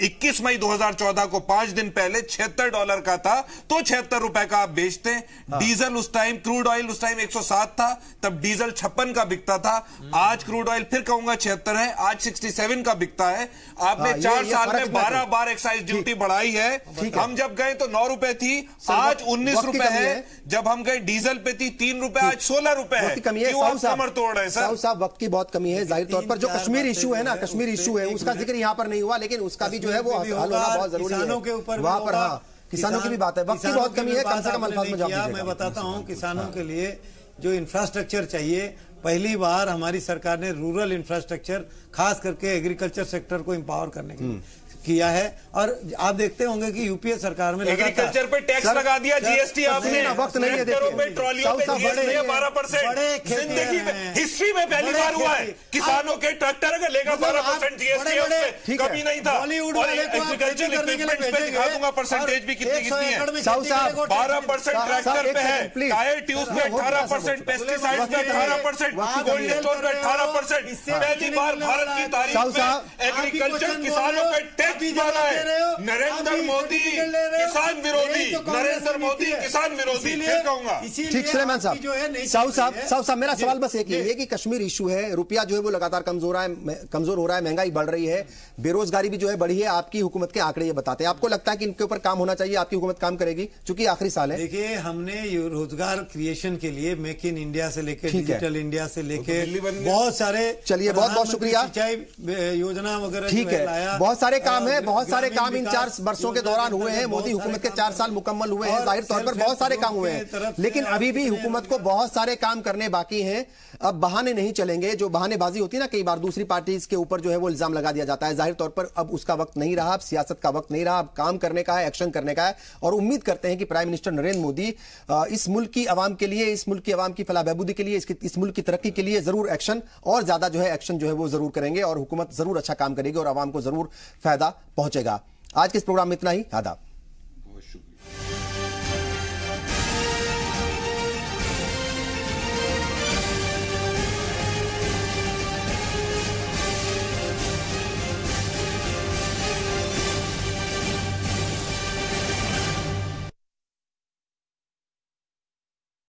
21 मई 2014 को 5 दिन पहले $76 का था तो 76 रुपए का आप बेचते हैं। डीजल उस टाइम, क्रूड ऑयल उस टाइम 107 था, तब डीजल 56 का बिकता था। आज क्रूड ऑयल फिर कहूंगा 76 है, आज 67 का बिकता है। आपने 4 साल में 12 बार एक्साइज ड्यूटी बढ़ाई है। हम जब गए तो 9 रुपए थी, आज 19 रुपए है। जब हम गए डीजल पे थी 3 रुपए, आज 16 रुपए है। कमी है कमर तोड़ रहे हैं सर। साहब, वक्त की बहुत कमी है जाहिर तौर पर। जो कश्मीर इशू है ना, कश्मीर इशू है, उसका जिक्र यहाँ पर नहीं हुआ, लेकिन उसका भी जो है वो हल होना बहुत जरूरी है वहां पर। हाँ, किसानों की भी बात है, वक्त की बहुत कमी है, कम से कम अल्फाज में जवाब दीजिएगा। मैं बताता हूँ, किसानों के लिए जो इंफ्रास्ट्रक्चर चाहिए, पहली बार हमारी सरकार ने रूरल इंफ्रास्ट्रक्चर, खास करके एग्रीकल्चर सेक्टर को एम्पावर करने के लिए किया है। और आप देखते होंगे कि यूपीए सरकार में एग्रीकल्चर पे टैक्स लगा दिया, जीएसटी आपने, वक्त नहीं है, ट्रॉलियों पे जीएसटी 12%। जिंदगी में हिस्ट्री में पहली बार हुआ है किसानों के ट्रैक्टर का लेगा 12% जीएसटी, कभी नहीं था। और एग्रीकल्चर इक्विपमेंट पे दिखा दूंगा परसेंटेज भी कितनी कितनी है। 12% ट्रैक्टर पे है, टायर ट्यूब पे 18%, पेस्टिसाइड पे 18%, कोल्ड स्टोर पे 18%। पहली बार भारत की तारीख में एग्रीकल्चर किसानों पे टेक्स्ट बना है, नरेंद्र मोदी किसान विरोधी, नरेंद्र मोदी किसान विरोधी, फिर कहूंगा। ठीक सुलेमान साहब, साहब मेरा सवाल बस एक ही है कि कश्मीर इशू है, रुपया जो है वो लगातार कमजोर हो रहा है, महंगाई बढ़ रही है, बेरोजगारी भी जो है बढ़ी है, आपकी हुकूमत के आंकड़े ये बताते हैं। आपको लगता है कि इनके ऊपर काम होना चाहिए, आपकी हुकूमत काम करेगी क्योंकि आखिरी साल है? देखिए, हमने रोजगार क्रिएशन के लिए मेक इन इंडिया से लेकर डिजिटल इंडिया से लेकर बहुत सारे, चलिए बहुत बहुत शुक्रिया, सिंचाई योजना वगैरह, ठीक है, बहुत सारे काम है, बहुत सारे काम इन 4 वर्षों के दौरान हुए हैं, मोदी हुकूमत के 4 साल मुकम्मल हुए हैं, जाहिर तौर पर बहुत सारे काम हुए हैं, लेकिन अभी भी हुकूमत को बहुत सारे काम करने बाकी हैं। अब बहाने नहीं चलेंगे, जो बहानेबाजी होती है ना, कई बार दूसरी पार्टी के ऊपर जो है वो इल्जाम लगा दिया जाता है, जाहिर तौर पर अब उसका वक्त नहीं रहा, अब सियासत का वक्त नहीं रहा, अब काम करने का है, एक्शन करने का है। और उम्मीद करते हैं कि प्राइम मिनिस्टर नरेंद्र मोदी इस मुल्क की आवाम के लिए, इस मुल्क की आवाम की फलाह बहबूदी के लिए, इस मुल्क की तरक्की के लिए जरूर एक्शन और ज्यादा जो है एक्शन जो है वो जरूर करेंगे और हुकूमत जरूर अच्छा काम करेगी और आवाम को जरूर फायदा पहुंचेगा। आज के इस प्रोग्राम में इतना ही। आदाब।